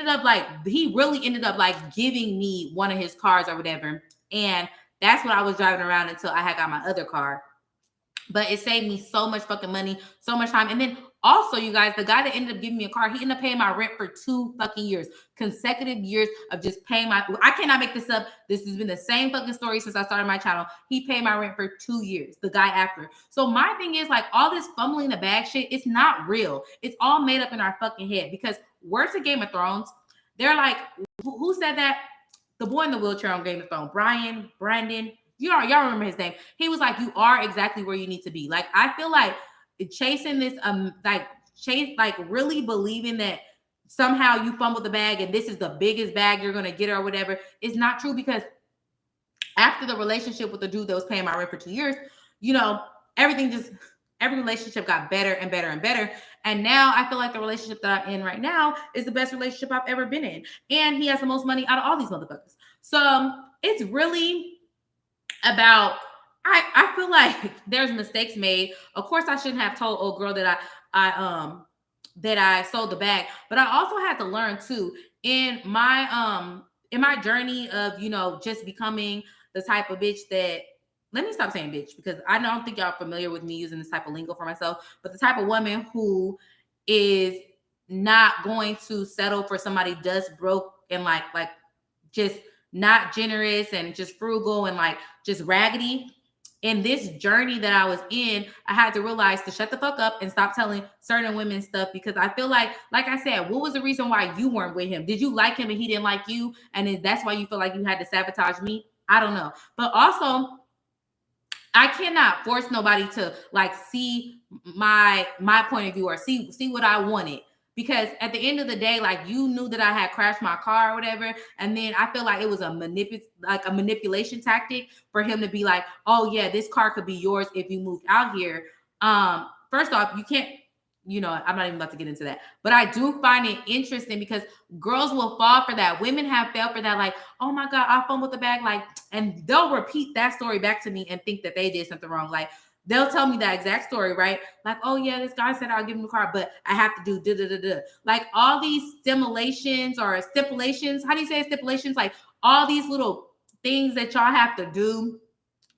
really ended up like giving me one of his cars or whatever. And that's what I was driving around until I had got my other car. But it saved me so much fucking money, so much time. And then also, you guys, the guy that ended up giving me a car, he ended up paying my rent for 2 fucking years, consecutive years of just paying my, I cannot make this up. This has been the same fucking story since I started my channel. He paid my rent for 2 years, the guy after. So my thing is like all this fumbling the bag shit, it's not real. It's all made up in our fucking head because words of Game of Thrones, they're like, who said that? The boy in the wheelchair on Game of Thrones, Brandon, y'all remember his name. He was like, you are exactly where you need to be. Like, I feel like chasing this, like really believing that somehow you fumbled the bag and this is the biggest bag you're going to get or whatever is not true because after the relationship with the dude that was paying my rent for 2 years, you know, every relationship got better and better and better. And now I feel like the relationship that I'm in right now is the best relationship I've ever been in. And he has the most money out of all these motherfuckers. So it's really about, I feel like there's mistakes made. Of course, I shouldn't have told old girl that I sold the bag, but I also had to learn too in my journey of, you know, just becoming the type of bitch that, let me stop saying bitch because I don't think y'all familiar with me using this type of lingo for myself, but the type of woman who is not going to settle for somebody dust broke and like just not generous and just frugal and like just raggedy. In this journey that I was in, I had to realize to shut the fuck up and stop telling certain women stuff because I feel like I said, what was the reason why you weren't with him? Did you like him and he didn't like you? And then that's why you feel like you had to sabotage me? I don't know. But also, I cannot force nobody to like see my point of view or see what I wanted. Because at the end of the day, like you knew that I had crashed my car or whatever. And then I feel like it was a manipulation tactic for him to be like, oh yeah, this car could be yours if you moved out here. First off, you can't, you know, I'm not even about to get into that. But I do find it interesting because girls will fall for that. Women have fell for that, like, oh my God, I fumbled the bag. Like, and they'll repeat that story back to me and think that they did something wrong. Like, they'll tell me that exact story, right? Like, oh yeah, this guy said I'll give him a car, but I have to do da-da-da-da. Like all these stipulations. How do you say stipulations? Like all these little things that y'all have to do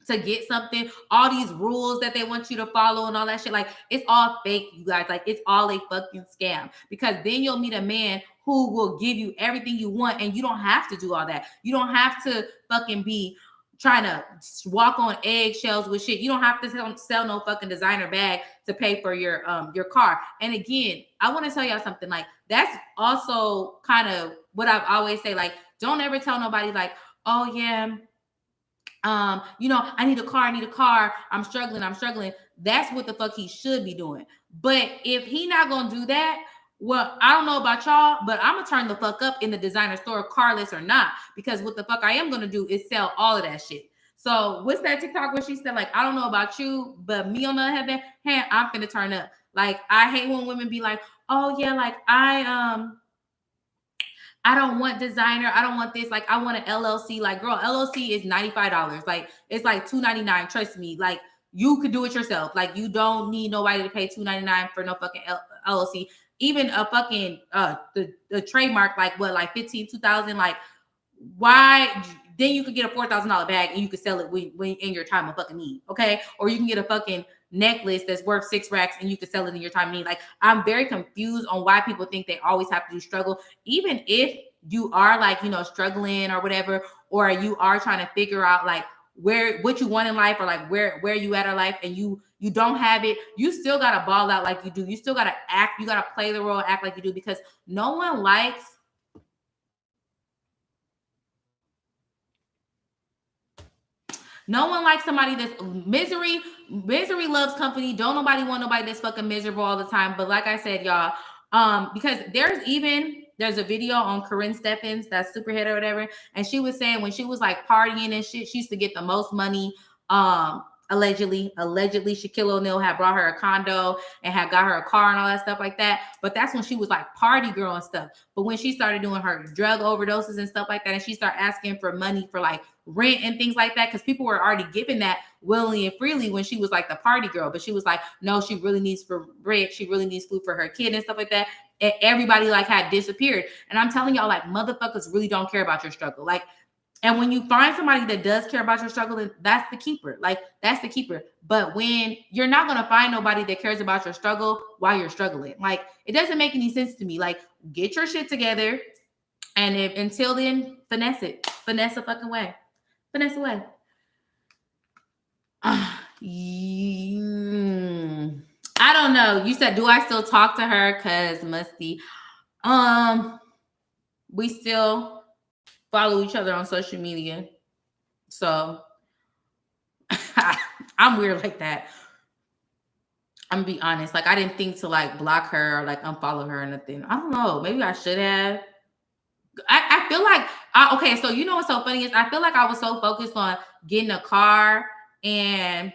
to get something, all these rules that they want you to follow and all that shit. Like it's all fake, you guys. Like it's all a fucking scam because then you'll meet a man who will give you everything you want and you don't have to do all that. You don't have to fucking be trying to walk on eggshells with shit. You don't have to sell no fucking designer bag to pay for your car. And again, I want to tell y'all something. Like that's also kind of what I've always say. Like, don't ever tell nobody like, oh yeah, I need a car, I'm struggling. That's what the fuck he should be doing. But if he not gonna do that, well, I don't know about y'all, but I'm gonna turn the fuck up in the designer store, carless or not, because what the fuck I am gonna do is sell all of that shit. So what's that TikTok where she said, like, I don't know about you, but me on the other hand, I'm finna turn up. Like, I hate when women be like, oh yeah, like I don't want designer. I don't want this. Like, I want an LLC. Like, girl, LLC is $95. Like, it's like $2.99. Trust me. Like, you could do it yourself. Like, you don't need nobody to pay $2.99 for no fucking LLC. Even a fucking the trademark, like what, like 15, 2000. Like, why? Then you could get a $4,000 bag and you could sell it when in your time of fucking need. Okay, or you can get a fucking necklace that's worth 6 racks and you can sell it in your time of need. Like, I'm very confused on why people think they always have to do struggle, even if you are like, struggling or whatever, or you are trying to figure out like what you want in life, or like where you at in life, and you don't have it. You still gotta ball out like you do. You still gotta act. You gotta play the role, act like you do, because no one likes. No one likes somebody that's misery. Misery loves company. Don't nobody want nobody that's fucking miserable all the time. But like I said, y'all, because there's a video on Corinne Steffens, that's Superhead or whatever, and she was saying when she was like partying and shit, she used to get the most money. Allegedly, Shaquille O'Neal had brought her a condo and had got her a car and all that stuff like that. But that's when she was like party girl and stuff. But when she started doing her drug overdoses and stuff like that, and she started asking for money for like rent and things like that, because people were already giving that willingly and freely when she was like the party girl. But she was like, no, she really needs for bread, she really needs food for her kid and stuff like that. And everybody like had disappeared. And I'm telling y'all, like, motherfuckers really don't care about your struggle. Like, and when you find somebody that does care about your struggle, then that's the keeper. Like, that's the keeper. But when you're not going to find nobody that cares about your struggle while you're struggling, like, it doesn't make any sense to me. Like, get your shit together. And until then, finesse it. Finesse a fucking way. Finesse away. I don't know. You said, do I still talk to her? Cause musty. We still follow each other on social media. So I'm weird like that. I'm gonna be honest. Like, I didn't think to like block her or like unfollow her or nothing. I don't know. Maybe I should have. I feel like okay, so you know what's so funny is I feel like I was so focused on getting a car, and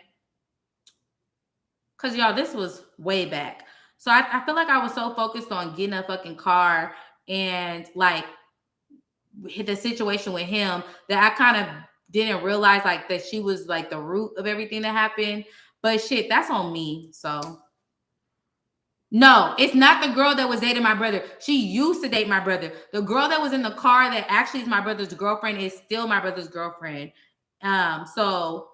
because y'all, this was way back. So I feel like I was so focused on getting a fucking car and like the situation with him that I kind of didn't realize like that she was like the root of everything that happened. But shit, that's on me. So no, it's not the girl that was dating my brother. She used to date my brother. The girl that was in the car that actually is my brother's girlfriend is still my brother's girlfriend. So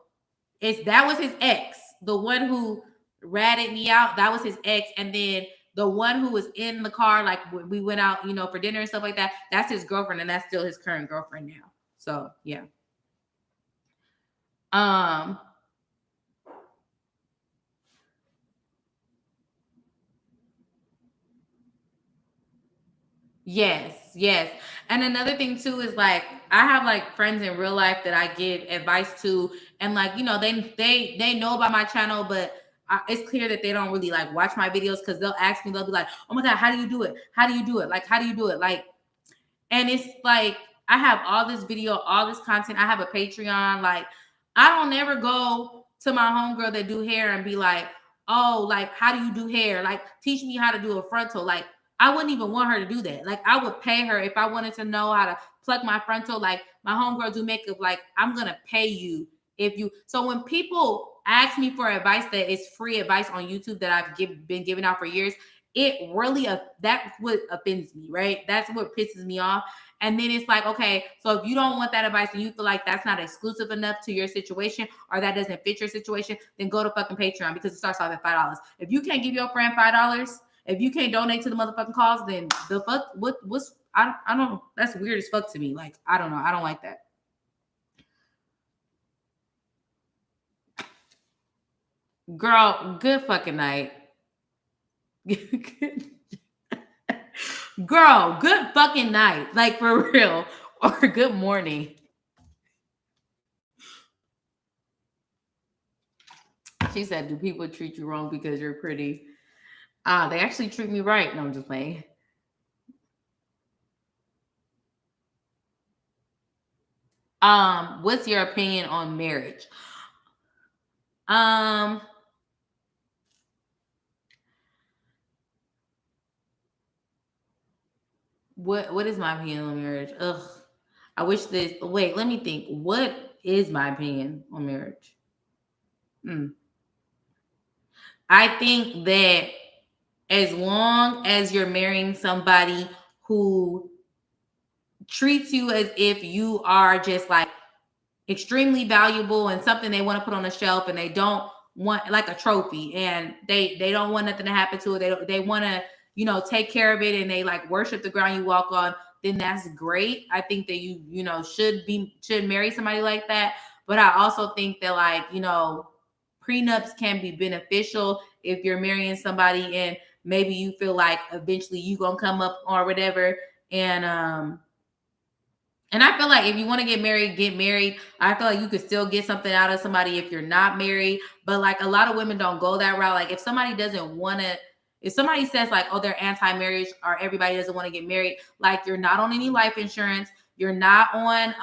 that was his ex. The one who ratted me out, that was his ex. And then the one who was in the car, like we went out, for dinner and stuff like that, that's his girlfriend, and that's still his current girlfriend now. So yeah. Yes. And another thing too is like I have like friends in real life that I give advice to, and like they know about my channel, but it's clear that they don't really like watch my videos, because they'll ask me, they'll be like, "Oh my god, how do you do it? How do you do it? Like, how do you do it?" Like, and it's like I have all this video, all this content. I have a Patreon. Like, I don't ever go to my homegirl that do hair and be like, "Oh, like, how do you do hair? Like, teach me how to do a frontal." Like, I wouldn't even want her to do that. Like, I would pay her if I wanted to know how to pluck my frontal. Like, my homegirl do makeup. Like, I'm gonna pay you if you. So when people ask me for advice that is free advice on YouTube that I've been giving out for years, it really that's what offends me, right? That's what pisses me off. And then it's like, okay, so if you don't want that advice and you feel like that's not exclusive enough to your situation, or that doesn't fit your situation, then go to fucking Patreon, because it starts off at $5. If you can't give your friend $5, if you can't donate to the motherfucking cause, then the fuck, what's I don't know. That's weird as fuck to me. Like, I don't know. I don't like that. Girl, good fucking night. Girl, good fucking night. Like, for real. Or good morning. She said, "Do people treat you wrong because you're pretty?" They actually treat me right. No, I'm just playing. What's your opinion on marriage? Um, what is my opinion on marriage? Ugh. I wish this. Wait, let me think. What is my opinion on marriage? Hmm. I think that as long as you're marrying somebody who treats you as if you are just like extremely valuable and something they want to put on the shelf, and they don't want like a trophy, and they don't want nothing to happen to it. They want to, take care of it, and they like worship the ground you walk on. Then that's great. I think that should marry somebody like that. But I also think that like, prenups can be beneficial if you're marrying somebody and maybe you feel like eventually you gonna come up or whatever. And I feel like if you want to get married, get married. I feel like you could still get something out of somebody if you're not married. But like a lot of women don't go that route. Like if somebody doesn't want to, if somebody says like, oh, they're anti-marriage or everybody doesn't want to get married, like you're not on any life insurance, you're not on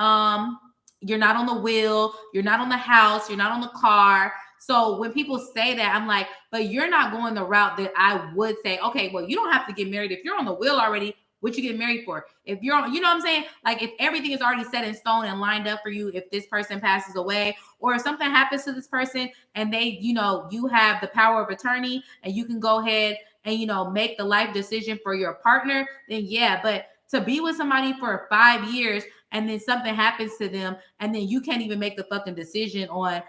the will, you're not on the house, you're not on the car. So when people say that, I'm like, but you're not going the route that I would say, okay, well, you don't have to get married if you're on the will already. What you get married for? If you're, you know what I'm saying? Like if everything is already set in stone and lined up for you, if this person passes away or if something happens to this person and they, you have the power of attorney and you can go ahead and, make the life decision for your partner, then yeah. But to be with somebody for 5 years and then something happens to them and then you can't even make the fucking decision on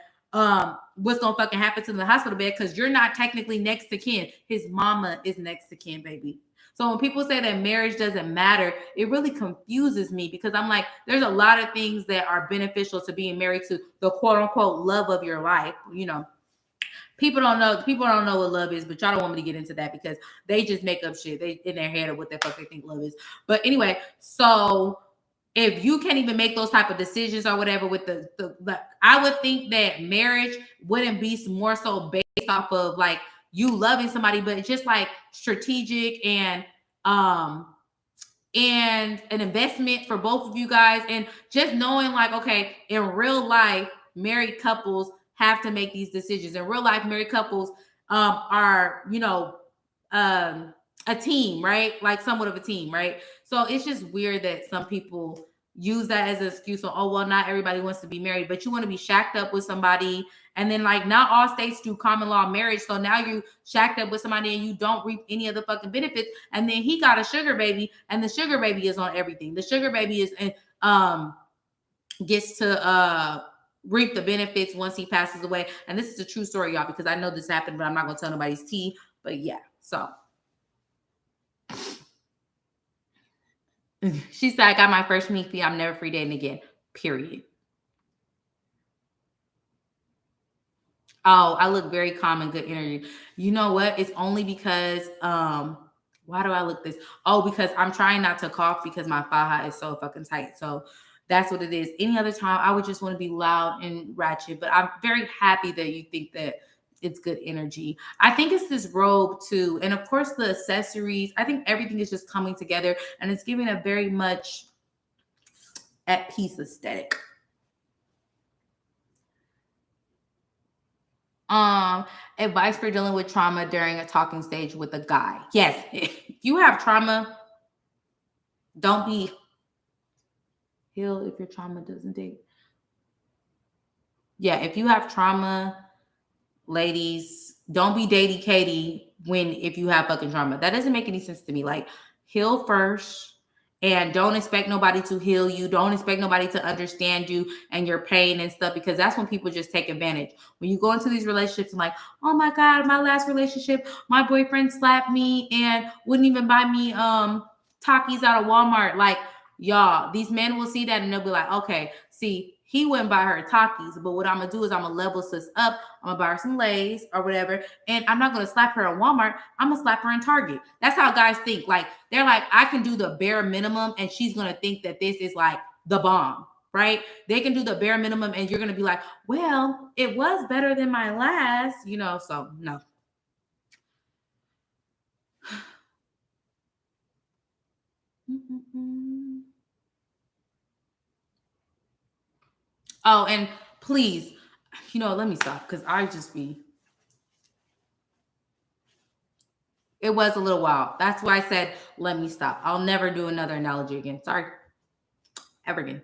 what's gonna fucking happen to them in the hospital bed because you're not technically next to kin. His mama is next to kin, baby. So when people say that marriage doesn't matter, it really confuses me because I'm like, there's a lot of things that are beneficial to being married to the quote unquote love of your life. People don't know what love is, but y'all don't want me to get into that because they just make up shit. They in their head of what the fuck they think love is. But anyway, so if you can't even make those type of decisions or whatever with the I would think that marriage wouldn't be more so based off of like you loving somebody, but it's just like strategic um and an investment for both of you guys, and just knowing like, okay, in real life married couples have to make these decisions. In real life married couples are a team, right? Like somewhat of a team, right? So it's just weird that some people use that as an excuse. Oh, well, not everybody wants to be married, but you want to be shacked up with somebody. And then like not all states do common law marriage. So now you shacked up with somebody and you don't reap any of the fucking benefits. And then he got a sugar baby and the sugar baby is on everything. The sugar baby is gets to reap the benefits once he passes away. And this is a true story, y'all, because I know this happened, but I'm not gonna tell nobody's tea. But yeah, so she said, I got my first sneak peek. I'm never free dating again. Period. Oh, I look very calm and good energy. You know what? It's only because why do I look this? Oh, because I'm trying not to cough because my faja is so fucking tight. So that's what it is. Any other time I would just want to be loud and ratchet, but I'm very happy that you think that it's good energy. I think it's this robe too. And of course the accessories. I think everything is just coming together and it's giving a very much at peace aesthetic. Advice for dealing with trauma during a talking stage with a guy. Yes, if you have trauma, don't be heal if your trauma doesn't date. Yeah, if you have trauma, ladies, don't be dating Katie if you have fucking trauma. That doesn't make any sense to me. Like, heal first. And don't expect nobody to heal you. Don't expect nobody to understand you and your pain and stuff, because that's when people just take advantage. When you go into these relationships and like, oh my God, my last relationship, my boyfriend slapped me and wouldn't even buy me Takis out of Walmart. Like, y'all, these men will see that and they'll be like, okay, see, he wouldn't buy her Takis, but what I'm gonna do is I'm gonna level sis up. I'm gonna buy her some Lay's or whatever, and I'm not gonna slap her at Walmart. I'm gonna slap her in Target. That's how guys think. Like they're like, I can do the bare minimum, and she's gonna think that this is like the bomb. right? They can do the bare minimum and you're going to be like, well, it was better than my last, so no. Oh, and please, let me stop because I just be. It was a little while. That's why I said, let me stop. I'll never do another analogy again. Sorry. Ever again.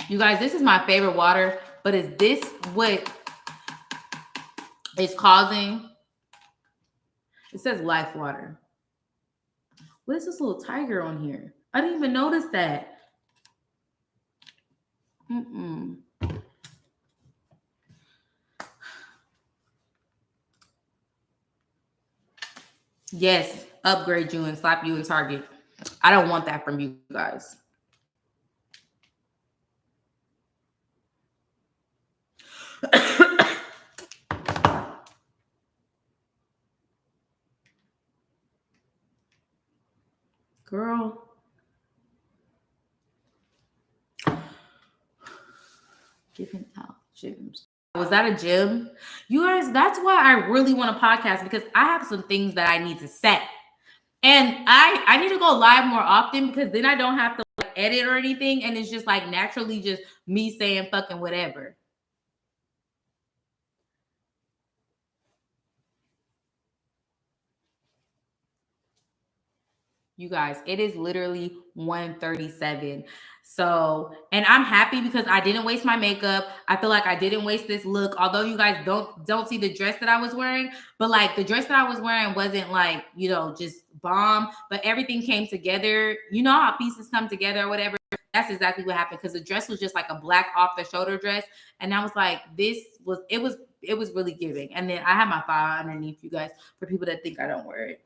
You guys, this is my favorite water, but is this what is causing? It says life water. What is this little tiger on here? I didn't even notice that. Yes, upgrade you and slap you in Target. I don't want that from you guys. Girl. Giving out gems. Was that a gym? You guys, that's why I really want a podcast because I have some things that I need to say. And I need to go live more often because then I don't have to like edit or anything. And it's just like naturally just me saying fucking whatever. You guys, it is literally 1:37. So, and I'm happy because I didn't waste my makeup. I feel like I didn't waste this look. Although you guys don't see the dress that I was wearing, but like the dress that I was wearing wasn't like, just bomb, but everything came together. You know how pieces come together or whatever. That's exactly what happened because the dress was just like a black off the shoulder dress. And I was like, it was really giving. And then I had my file underneath, you guys, for people that think I don't wear it.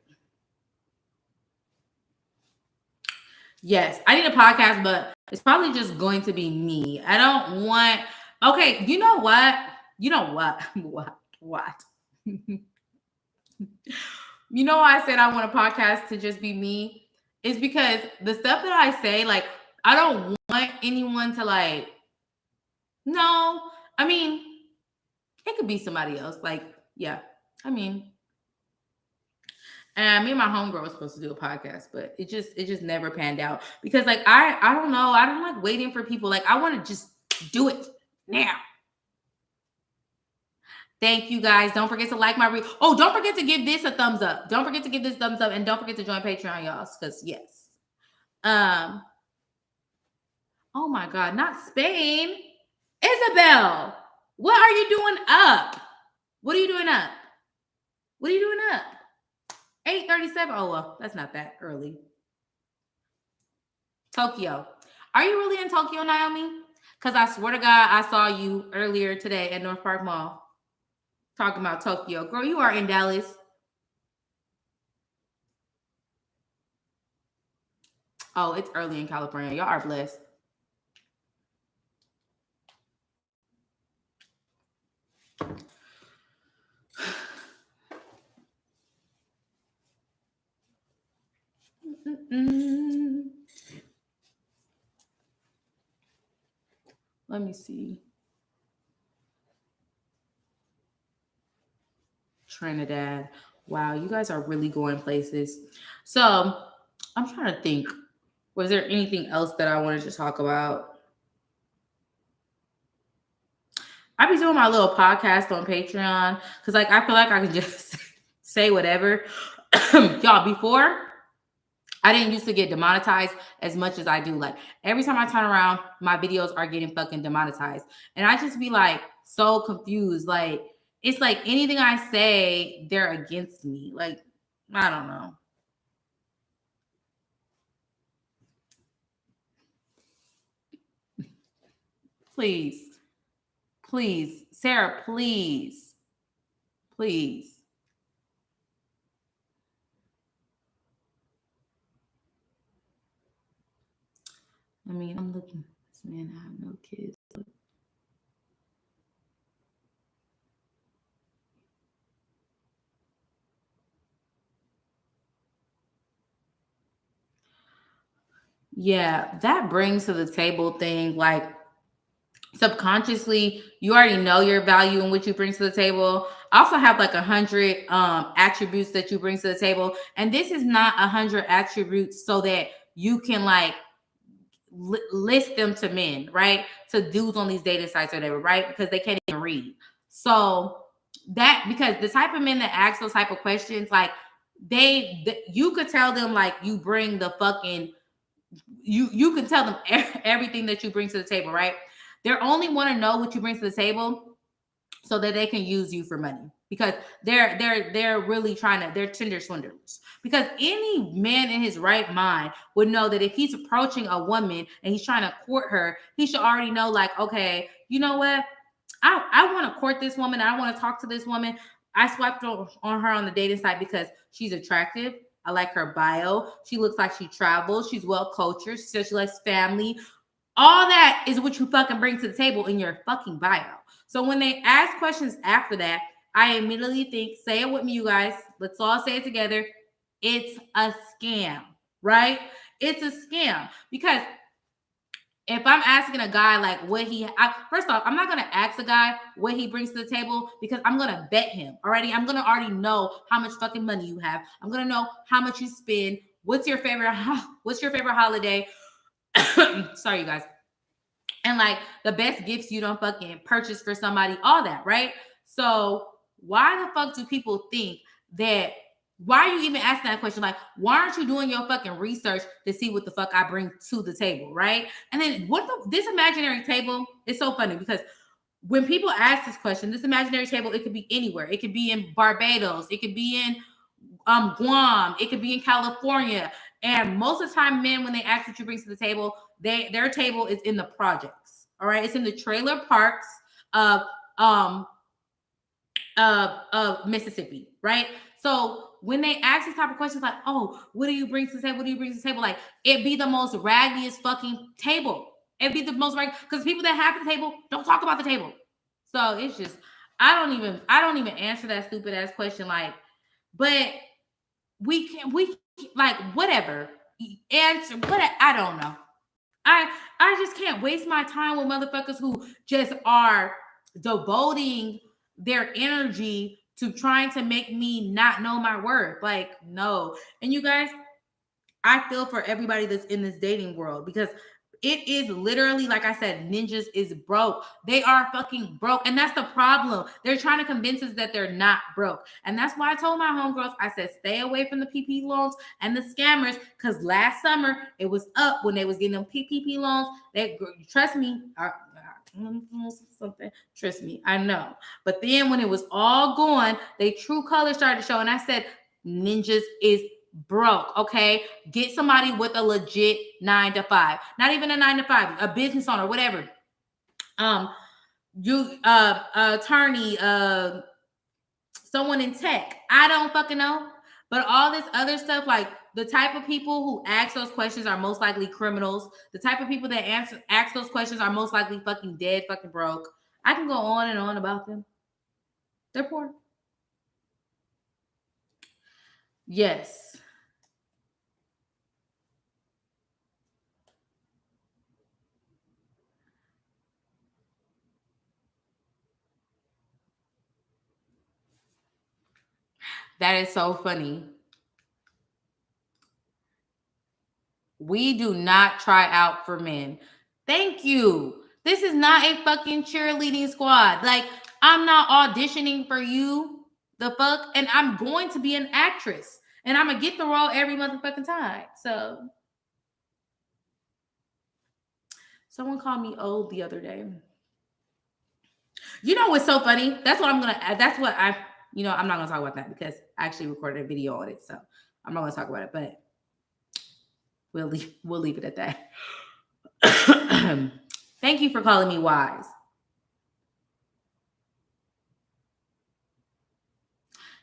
Yes, I need a podcast, but it's probably just going to be me. I don't want. Okay, you know what? What? You know why I said I want a podcast to just be me? It's because the stuff that I say, like, I don't want anyone to like. No, I mean, it could be somebody else. Like, yeah, I mean. And me and my homegirl was supposed to do a podcast, but it just never panned out because like I don't know, I don't like waiting for people. Like I want to just do it now. Thank you guys. Don't forget to like my Oh, don't forget to give this a thumbs up. Don't forget to give this thumbs up, and don't forget to join Patreon, y'all. Because yes. Oh my God, not Spain. Isabel, what are you doing up? What are you doing up? What are you doing up? 8:37. Oh well, that's not that early. Tokyo. Are you really in Tokyo, Naomi? Because I swear to God, I saw you earlier today at North Park Mall talking about Tokyo. Girl, you are in Dallas. Oh, it's early in California. Y'all are blessed. Let me see. Trinidad. Wow, you guys are really going places. So I'm trying to think. Was there anything else that I wanted to talk about? I be doing my little podcast on Patreon because like I feel like I can just say whatever. Y'all, before I didn't used to get demonetized as much as I do. Like every time I turn around, my videos are getting fucking demonetized. And I just be like so confused. Like it's like anything I say, they're against me. Like, I don't know. Please. Please. Sarah, please. Please. I mean, I'm looking. This man, I have no kids. Yeah, that brings to the table thing like subconsciously you already know your value and what you bring to the table. I also have like 100 attributes that you bring to the table, and this is not 100 attributes so that you can like list them to men, right? To dudes on these dating sites or whatever, right? Because they can't even read. So that because the type of men that ask those type of questions, like you could tell them like you bring the fucking you can tell them everything that you bring to the table, right? They only want to know what you bring to the table so that they can use you for money because they're really trying to they're Tinder swindlers. Because any man in his right mind would know that if he's approaching a woman and he's trying to court her, he should already know like, okay, you know what? I want to court this woman. I want to talk to this woman. I swiped on her on the dating site because she's attractive. I like her bio. She looks like she travels. She's well cultured. She says she likes family. All that is what you fucking bring to the table in your fucking bio. So when they ask questions after that, I immediately think, say it with me, you guys. Let's all say it together. It's a scam, right? It's a scam because if I'm asking a guy like first off, I'm not gonna ask a guy what he brings to the table because I'm gonna bet him already. I'm gonna already know how much fucking money you have. I'm gonna know how much you spend. What's your favorite holiday? Sorry, you guys. And like the best gifts you don't fucking purchase for somebody, all that, right? So why the fuck do people think that? Why are you even asking that question? Like, why aren't you doing your fucking research to see what the fuck I bring to the table, right? And then this imaginary table is so funny because when people ask this question, this imaginary table, it could be anywhere. It could be in Barbados, it could be in Guam, it could be in California. And most of the time, men, when they ask what you bring to the table, their table is in the projects. All right, it's in the trailer parks of um Mississippi, right? So when they ask these type of questions, like, "Oh, what do you bring to the table? What do you bring to the table?" Like, it be the most raggiest fucking table. It'd be the most rag because people that have the table don't talk about the table. So it's just I don't even answer that stupid ass question. Like, but we like whatever answer what I don't know. I just can't waste my time with motherfuckers who just are devoting their energy to trying to make me not know my worth. Like, no. And you guys, I feel for everybody that's in this dating world because it is literally, like I said, ninjas is broke. They are fucking broke. And that's the problem. They're trying to convince us that they're not broke. And that's why I told my homegirls, I said, stay away from the PP loans and the scammers. Because last summer, it was up when they was getting them PPP loans. Trust me, something. Trust me, I know. But then when it was all gone, they true colors started to show. And I said, ninjas is broke. Okay, get somebody with a legit 9 to 5, not even a 9 to 5, a business owner, whatever. Um, you attorney, someone in tech. I don't fucking know. But all this other stuff, like the type of people who ask those questions are most likely criminals. The type of people that ask those questions are most likely fucking dead, fucking broke. I can go on and on about them. They're poor. Yes. That is so funny. We do not try out for men. Thank you. This is not a fucking cheerleading squad. Like, I'm not auditioning for you. The fuck? And I'm going to be an actress. And I'm going to get the role every motherfucking time. So, someone called me old the other day. You know what's so funny? That's what I'm going to, that's what I'm not going to talk about that because I actually recorded a video on it. So, I'm not going to talk about it. But we'll leave it at that. Thank you for calling me wise.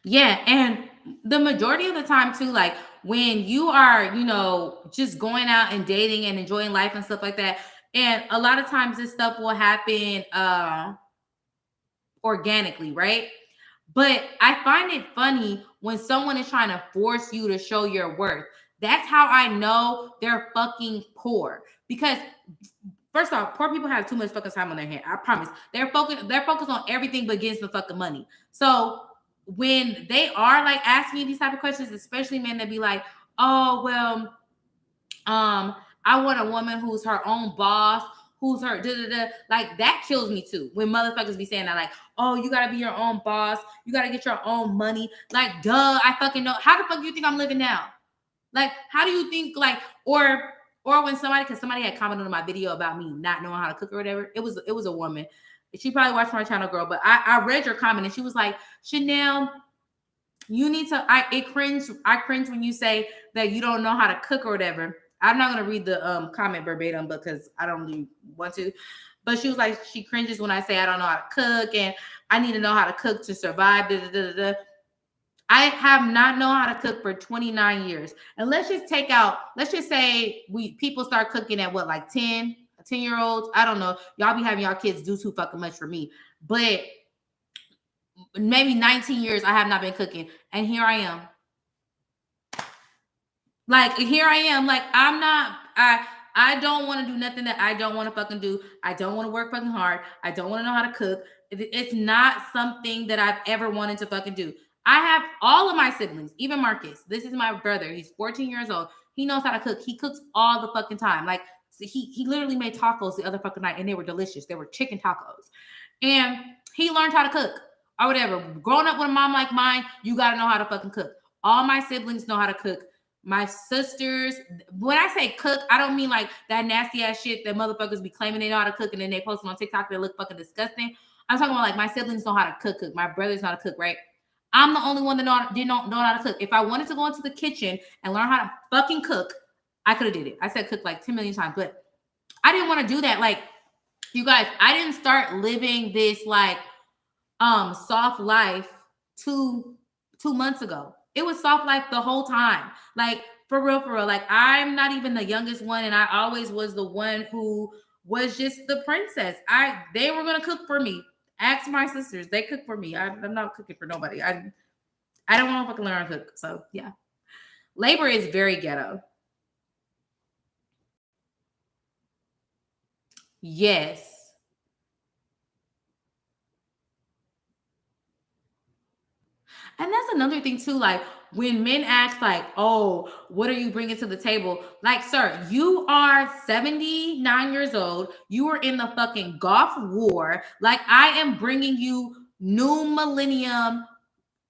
Yeah, and the majority of the time too, like when you are, just going out and dating and enjoying life and stuff like that, and a lot of times this stuff will happen organically, right? But I find it funny when someone is trying to force you to show your worth. That's how I know they're fucking poor. Because first off, poor people have too much fucking time on their hands. I promise. They're focused on everything but getting some fucking money. So when they are like asking you these type of questions, especially men that be like, oh well, I want a woman who's her own boss, who's her da da da. Like that kills me too. When motherfuckers be saying that, like, oh, you gotta be your own boss, you gotta get your own money. Like, duh, I fucking know. How the fuck do you think I'm living now? Like, how do you think, like, or when somebody, because somebody had commented on my video about me not knowing how to cook or whatever. It was a woman. She probably watched my channel, girl. But I read your comment and she was like, Chanel, you need to. I cringe when you say that you don't know how to cook or whatever. I'm not gonna read the comment verbatim because I don't really want to. But she was like, she cringes when I say I don't know how to cook and I need to know how to cook to survive. Da, da, da, da. I have not known how to cook for 29 years. And let's just say people start cooking at what, like 10-year-olds? I don't know. Y'all be having y'all kids do too fucking much for me. But maybe 19 years I have not been cooking. And here I am. Like, here I am. Like, I don't want to do nothing that I don't want to fucking do. I don't want to work fucking hard. I don't want to know how to cook. It's not something that I've ever wanted to fucking do. I have all of my siblings, even Marcus. This is my brother. He's 14 years old. He knows how to cook. He cooks all the fucking time. Like, he literally made tacos the other fucking night and they were delicious. They were chicken tacos. And he learned how to cook or whatever. Growing up with a mom like mine, you got to know how to fucking cook. All my siblings know how to cook. My sisters, when I say cook, I don't mean like that nasty ass shit that motherfuckers be claiming they know how to cook and then they post them on TikTok that look fucking disgusting. I'm talking about like my siblings know how to cook. My brothers know how to cook, right? I'm the only one that didn't know how to cook. If I wanted to go into the kitchen and learn how to fucking cook, I could have did it. I said cook like 10 million times, but I didn't want to do that. Like, you guys, I didn't start living this like soft life 2 months ago. It was soft life the whole time. Like, for real, for real. Like, I'm not even the youngest one, and I always was the one who was just the princess. They were gonna cook for me. Ask my sisters. They cook for me. I'm not cooking for nobody. I don't want to fucking learn how to cook. So yeah. Labor is very ghetto. Yes. And that's another thing too. Like, when men ask, like, "Oh, what are you bringing to the table?" Like, sir, you are 79 years old. You are in the fucking Gulf War. Like, I am bringing you new millennium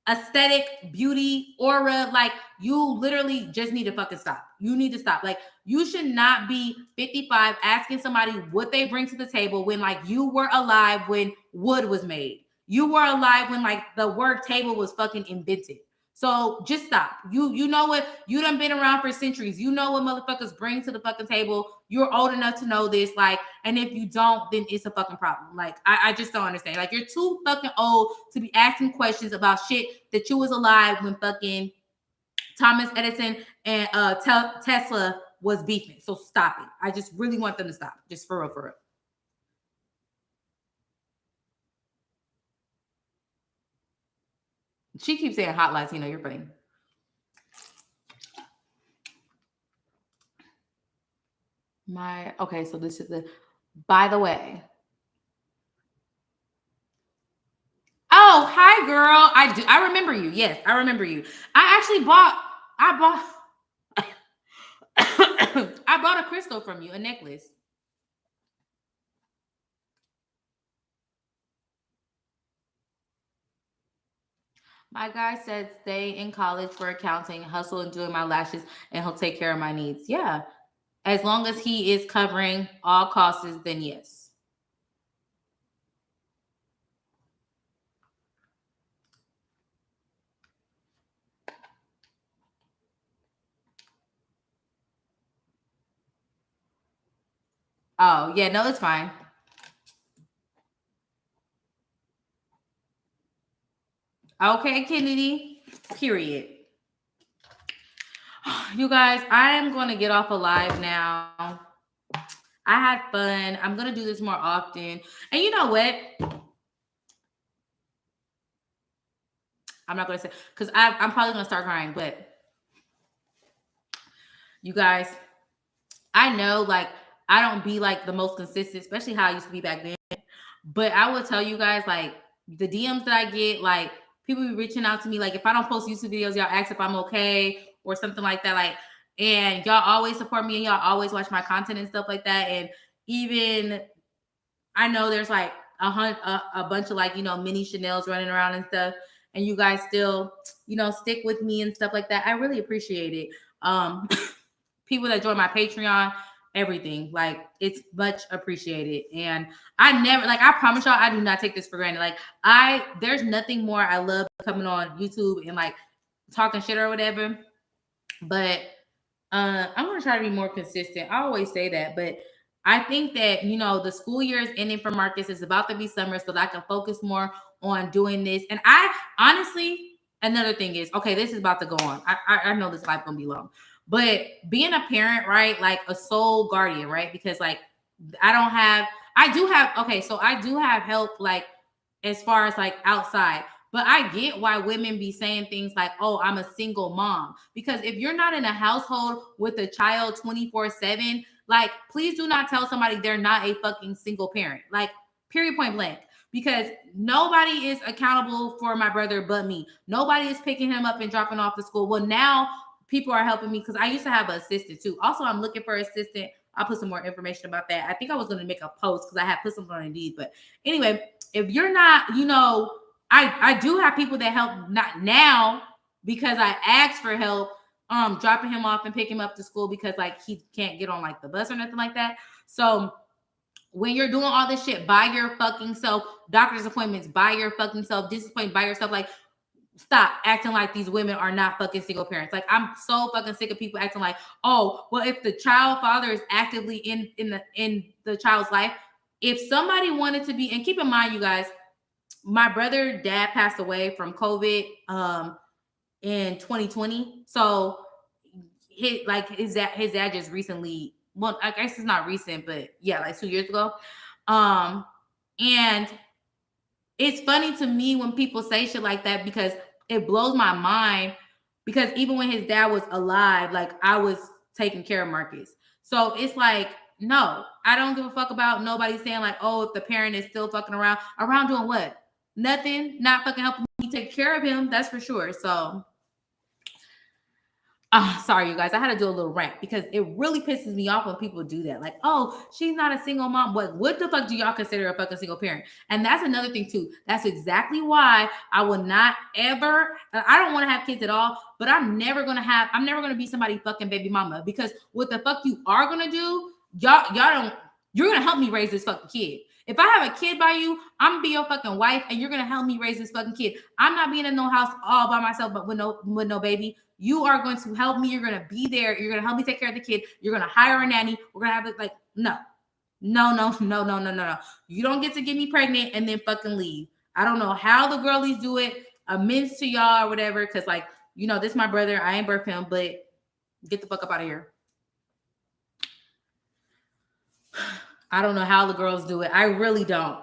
aesthetic, beauty, aura. Like, you literally just need to fucking stop. You need to stop. Like, you should not be 55 asking somebody what they bring to the table when, like, you were alive when wood was made. You were alive when, like, the word table was fucking invented. So just stop. You know what? You done been around for centuries. You know what motherfuckers bring to the fucking table. You're old enough to know this. Like, and if you don't, then it's a fucking problem. Like, I just don't understand. Like, you're too fucking old to be asking questions about shit that you was alive when fucking Thomas Edison and Tesla was beefing. So stop it. I just really want them to stop. Just for real, for real. She keeps saying hot Latino. You're funny. Okay, so this is by the way. Oh, hi girl. I remember you. Yes, I remember you. I bought I bought a crystal from you, a necklace. My guy said stay in college for accounting, hustle and doing my lashes, and he'll take care of my needs. Yeah. As long as he is covering all costs, then yes. Oh, yeah, no, it's fine. Okay, Kennedy. Period. You guys, I am going to get off alive now. I had fun. I'm going to do this more often. And you know what? I'm not going to say, because I'm probably going to start crying, but You guys, I know like I don't be like the most consistent, especially how I used to be back then. But I will tell you guys, like the DMs that I get, like people be reaching out to me, like if I don't post YouTube videos, y'all ask if I'm okay or something like that. Like, and y'all always support me and y'all always watch my content and stuff like that. And even I know there's like a bunch of like, you know, mini Chanels running around and stuff. And you guys still, you know, stick with me and stuff like that. I really appreciate it. People that join my Patreon, everything. Like it's much appreciated. And I never like I promise y'all, I do not take this for granted. Like there's nothing more I love coming on YouTube and like talking shit or whatever. But I'm gonna try to be more consistent. I always say that, but I think that you know the school year is ending for Marcus. It's about to be summer, so that I can focus more on doing this. And I honestly, another thing is okay. This is about to go on. I know this life gonna be long, but being a parent, right? Like a sole guardian, right? Because like I do have. Okay, so I do have help, like as far as like outside. But I get why women be saying things like, oh, I'm a single mom. Because if you're not in a household with a child 24/7, like, please do not tell somebody they're not a fucking single parent. Like, period, point blank. Because nobody is accountable for my brother but me. Nobody is picking him up and dropping off to school. Well, now people are helping me because I used to have an assistant too. Also, I'm looking for an assistant. I'll put some more information about that. I think I was going to make a post because I had put something on Indeed. But anyway, if you're not, you know, I do have people that help not now because I asked for help, dropping him off and picking him up to school because like he can't get on like the bus or nothing like that. So when you're doing all this shit by your fucking self, doctor's appointments by your fucking self, disappointment by yourself, like stop acting like these women are not fucking single parents. Like I'm so fucking sick of people acting like, oh, well, if the child father is actively in the child's life, if somebody wanted to be, and keep in mind, you guys, my brother dad passed away from COVID in 2020. So his dad just recently, well, I guess it's not recent, but yeah, like 2 years ago. And it's funny to me when people say shit like that because it blows my mind because even when his dad was alive, like I was taking care of Marcus. So it's like, no, I don't give a fuck about nobody saying like, oh, if the parent is still fucking around doing what? Nothing, not fucking helping me take care of him. That's for sure. So sorry, you guys. I had to do a little rant because it really pisses me off when people do that. Like, oh, she's not a single mom. What the fuck do y'all consider a fucking single parent? And that's another thing too. That's exactly why I will not ever. I don't want to have kids at all. But I'm never gonna be somebody fucking baby mama because what the fuck you are gonna do, y'all don't. You're gonna help me raise this fucking kid. If I have a kid by you, I'm gonna be your fucking wife, and you're gonna help me raise this fucking kid. I'm not being in no house all by myself, but with no baby. You are going to help me. You're going to be there. You're going to help me take care of the kid. You're going to hire a nanny. We're going to have it like, no. You don't get to get me pregnant and then fucking leave. I don't know how the girlies do it. Amends to y'all or whatever. Cause like, you know, this is my brother. I ain't birthed him, but get the fuck up out of here. I don't know how the girls do it. I really don't.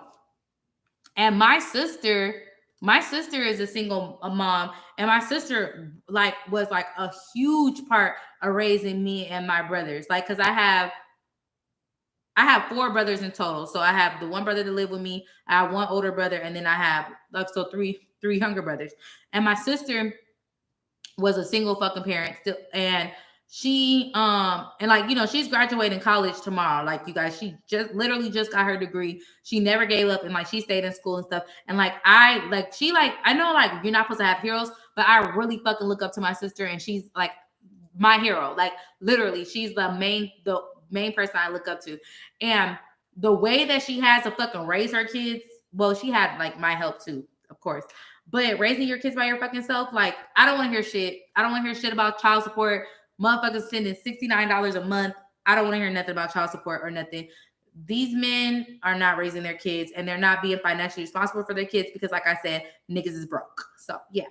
And my sister is a single mom, and my sister like was like a huge part of raising me and my brothers. Like, cause I have 4 brothers in total. So I have the one brother that lived with me, I have one older brother, and then I have like so three younger brothers. And my sister was a single fucking parent still, and she and like, you know, she's graduating college tomorrow. Like, you guys, she just literally just got her degree. She never gave up, and like she stayed in school and stuff. And like I know like you're not supposed to have heroes, but I really fucking look up to my sister, and she's like my hero. Like literally, she's the main person I look up to. And the way that she has to fucking raise her kids, well, she had like my help too, of course. But raising your kids by your fucking self, like, I don't want to hear shit. I don't want to hear shit about child support. Motherfuckers sending $69 a month. I don't want to hear nothing about child support or nothing. These men are not raising their kids, and they're not being financially responsible for their kids because, like I said, niggas is broke. So, yeah.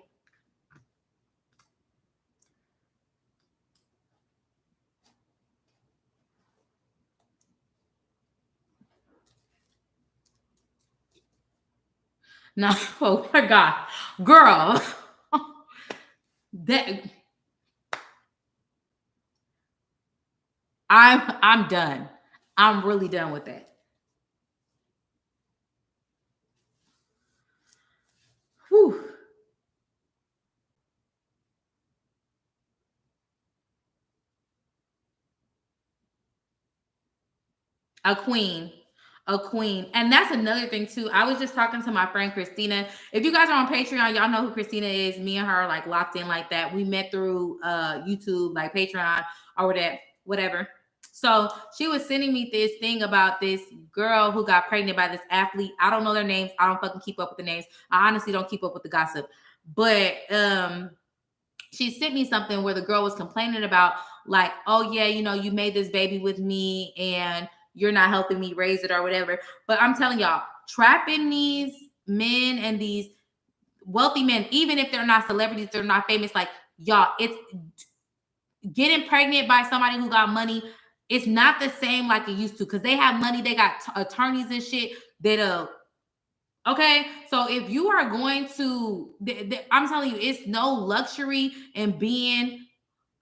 No, oh my God. Girl. that I'm done. I'm really done with that. Whew. A queen. A queen. And that's another thing too. I was just talking to my friend Christina. If you guys are on Patreon, y'all know who Christina is. Me and her are like locked in like that. We met through YouTube, like Patreon or whatever. So she was sending me this thing about this girl who got pregnant by this athlete. I don't know their names. I don't fucking keep up with the names. I honestly don't keep up with the gossip. But she sent me something where the girl was complaining about, like, oh yeah, you know, you made this baby with me and you're not helping me raise it or whatever. But I'm telling y'all, trapping these men and these wealthy men, even if they're not celebrities, they're not famous, like y'all, it's getting pregnant by somebody who got money. It's not the same like it used to, because they have money, they got attorneys and shit that okay, so if you are going to, I'm telling you, it's no luxury in being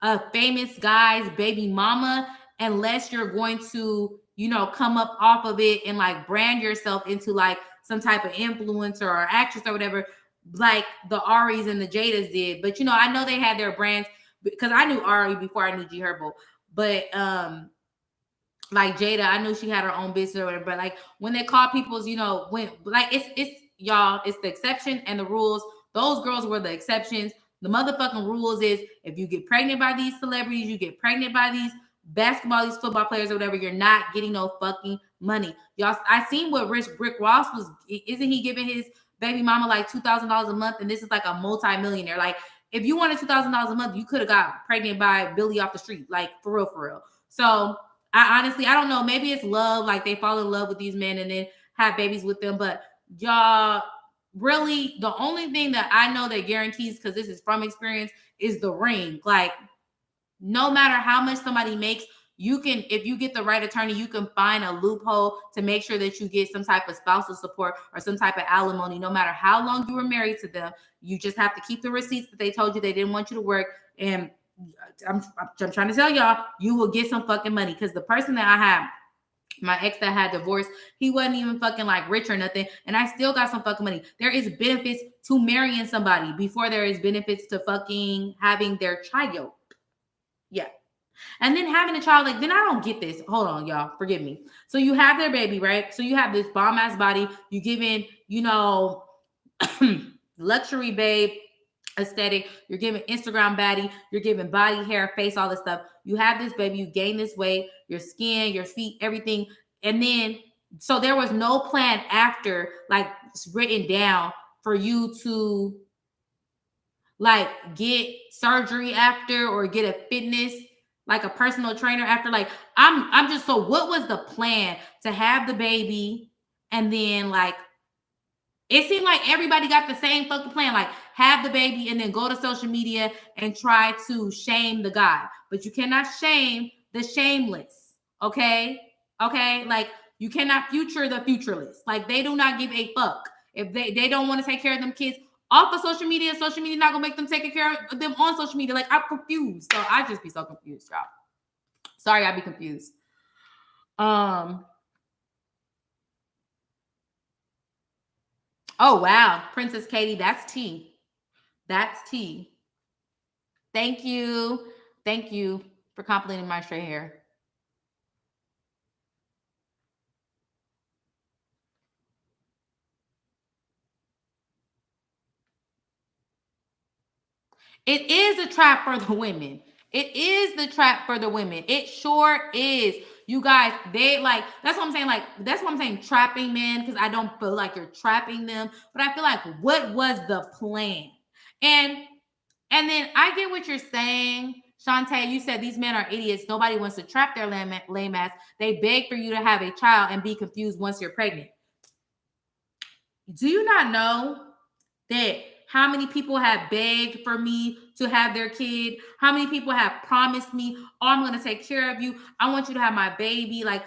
a famous guy's baby mama unless you're going to, you know, come up off of it and like brand yourself into like some type of influencer or actress or whatever, like the Aries and the Jadas did. But you know, I know they had their brands because I knew Ari before I knew G Herbo, but like Jada, I knew she had her own business or whatever, but like when they call people's, you know, when like it's y'all, it's the exception and the rules. Those girls were the exceptions. The motherfucking rules is if you get pregnant by these celebrities, you get pregnant by these basketball, these football players or whatever, you're not getting no fucking money. Y'all, I seen what Rich Rick Ross was, isn't he giving his baby mama like $2,000 a month? And this is like a multi-millionaire. Like if you wanted $2,000 a month, you could have got pregnant by Billy off the street, like for real, for real. So I honestly, I don't know. Maybe it's love, like they fall in love with these men and then have babies with them. But y'all, really, the only thing that I know that guarantees, because this is from experience, is the ring. Like, no matter how much somebody makes, you can, if you get the right attorney, you can find a loophole to make sure that you get some type of spousal support or some type of alimony, no matter how long you were married to them. You just have to keep the receipts that they told you they didn't want you to work. And I'm trying to tell y'all, you will get some fucking money, because the person that I have, my ex that had divorced, he wasn't even fucking like rich or nothing, and I still got some fucking money. There is benefits to marrying somebody before there is benefits to fucking having their child. Yeah. And then having a child, like, then I don't get this. Hold on, y'all. Forgive me. So you have their baby, right? So you have this bomb ass body. You give in, you know, luxury babe aesthetic. You're giving Instagram baddie. You're giving body, hair, face, all this stuff. You have this baby. You gain this weight, your skin, your feet, everything. And then, so there was no plan after, like, written down for you to like get surgery after or get a fitness, like a personal trainer after. Like I'm just, so what was the plan to have the baby and then like it seemed like everybody got the same fucking plan, like have the baby and then go to social media and try to shame the guy. But you cannot shame the shameless. Okay, like you cannot future the futureless. Like they do not give a fuck if they don't want to take care of them kids off of social media. Social media not gonna make them take care of them on social media. Like I'm confused. So I just be so confused, y'all. Sorry, I be confused. um oh wow, Princess Katie, that's tea. That's tea. Thank you. Thank you for complimenting my straight hair. It is a trap for the women. It is the trap for the women. It sure is. You guys, they like, that's what I'm saying. Like, that's what I'm saying, trapping men, because I don't feel like you're trapping them. But I feel like, what was the plan? And and then I get what you're saying, Shantae. You said these men are idiots. Nobody wants to trap their lame ass. They beg for you to have a child and be confused once you're pregnant. Do you not know that how many people have begged for me to have their kid? How many people have promised me, oh, I'm going to take care of you. I want you to have my baby. Like,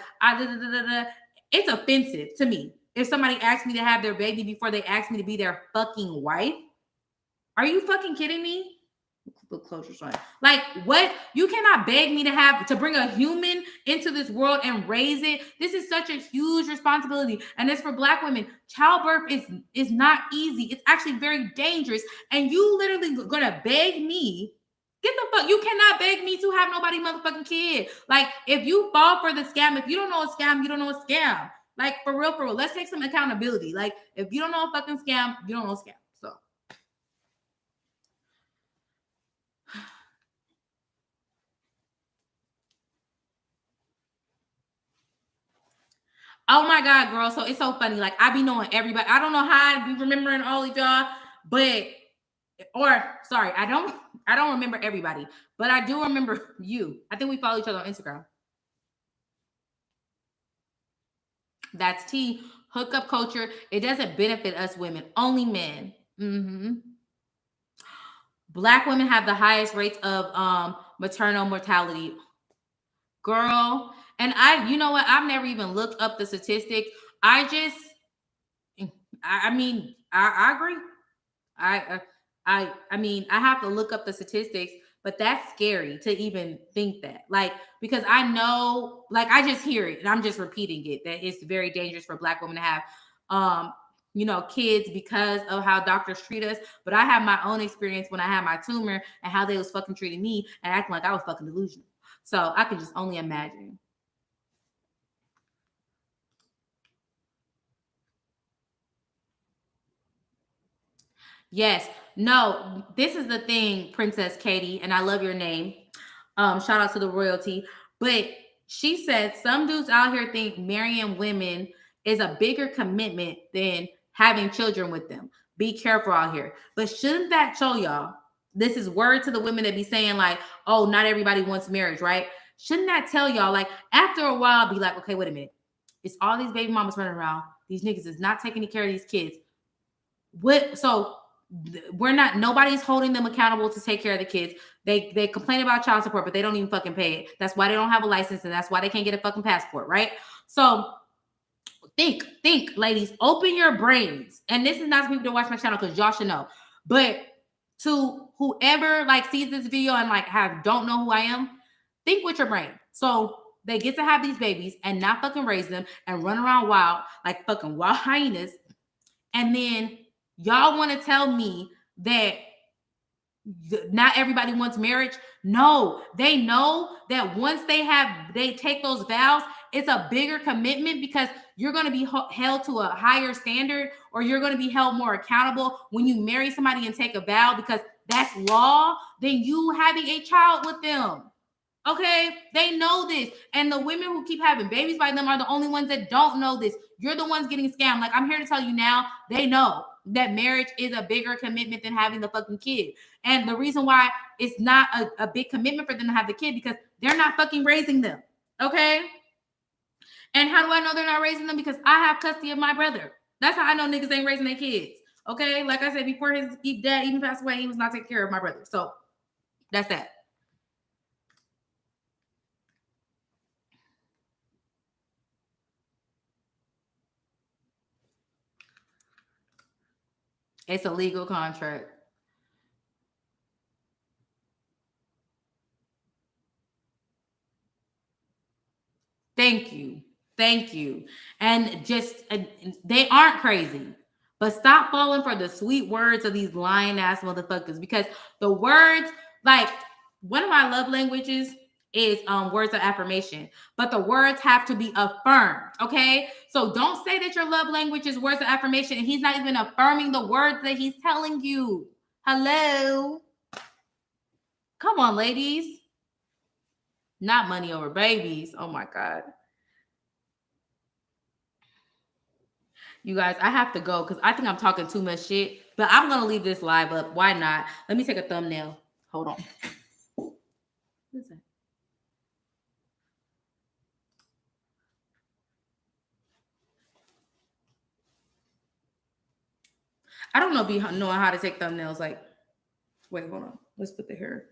it's offensive to me. If somebody asks me to have their baby before they ask me to be their fucking wife, are you fucking kidding me? Look closer, son. Like, what? You cannot beg me to bring a human into this world and raise it. This is such a huge responsibility. And it's for Black women. Childbirth is not easy. It's actually very dangerous. And you literally gonna beg me. Get the fuck. You cannot beg me to have nobody motherfucking kid. Like, if you fall for the scam, if you don't know a scam, you don't know a scam. Like, for real, let's take some accountability. Like, if you don't know a fucking scam, you don't know a scam. So. Oh my God, girl. So it's so funny. Like, I be knowing everybody. I don't know how I be remembering all of y'all, but sorry, I don't remember everybody, but I do remember you. I think we follow each other on Instagram. That's T. Hookup culture. It doesn't benefit us women, only men. Mm-hmm. Black women have the highest rates of maternal mortality. Girl, and you know what? I've never even looked up the statistics. I mean, I agree. I mean, I have to look up the statistics, but that's scary to even think that. Like, because I know, like, I just hear it and I'm just repeating it, that it's very dangerous for Black women to have kids because of how doctors treat us. But I have my own experience when I had my tumor and how they was fucking treating me and acting like I was fucking delusional. So I can just only imagine. Yes. No, this is the thing, Princess Katie, and I love your name. Shout out to the royalty. But she said some dudes out here think marrying women is a bigger commitment than having children with them. Be careful out here. But shouldn't that show y'all? This is word to the women that be saying, like, oh, not everybody wants marriage, right? Shouldn't that tell y'all, like, after a while, be like, okay, wait a minute. It's all these baby mamas running around. These niggas is not taking care of these kids. Nobody's holding them accountable to take care of the kids. They complain about child support, but they don't even fucking pay it. That's why they don't have a license, and that's why they can't get a fucking passport, right? So think, ladies, open your brains. And this is not to people to watch my channel because y'all should know. But to whoever like sees this video and like don't know who I am, think with your brain. So they get to have these babies and not fucking raise them and run around wild like fucking wild hyenas. And then y'all want to tell me that not everybody wants marriage? No, they know that once they take those vows, it's a bigger commitment because you're going to be held to a higher standard, or you're going to be held more accountable when you marry somebody and take a vow, because that's law, than you having a child with them. Okay, they know this. And the women who keep having babies by them are the only ones that don't know this. You're the ones getting scammed. Like, I'm here to tell you now, they know that marriage is a bigger commitment than having the fucking kid. And the reason why it's not a big commitment for them to have the kid, because they're not fucking raising them. Okay? And how do I know they're not raising them? Because I have custody of my brother. That's how I know niggas ain't raising their kids. Okay? Like I said, before his dad even passed away, he was not taking care of my brother. So that's that. It's a legal contract. Thank you. Thank you. And just, they aren't crazy. But stop falling for the sweet words of these lying ass motherfuckers. Because the words, like, one of my love languages is words of affirmation. But the words have to be affirmed. Okay? So don't say that your love language is words of affirmation and he's not even affirming the words that he's telling you. Hello? Come on, ladies. Not money over babies. Oh my God. You guys, I have to go because I think I'm talking too much shit. But I'm going to leave this live up. Why not? Let me take a thumbnail. Hold on. Listen. I don't know knowing how to take thumbnails. Like, wait, hold on. Let's put the hair.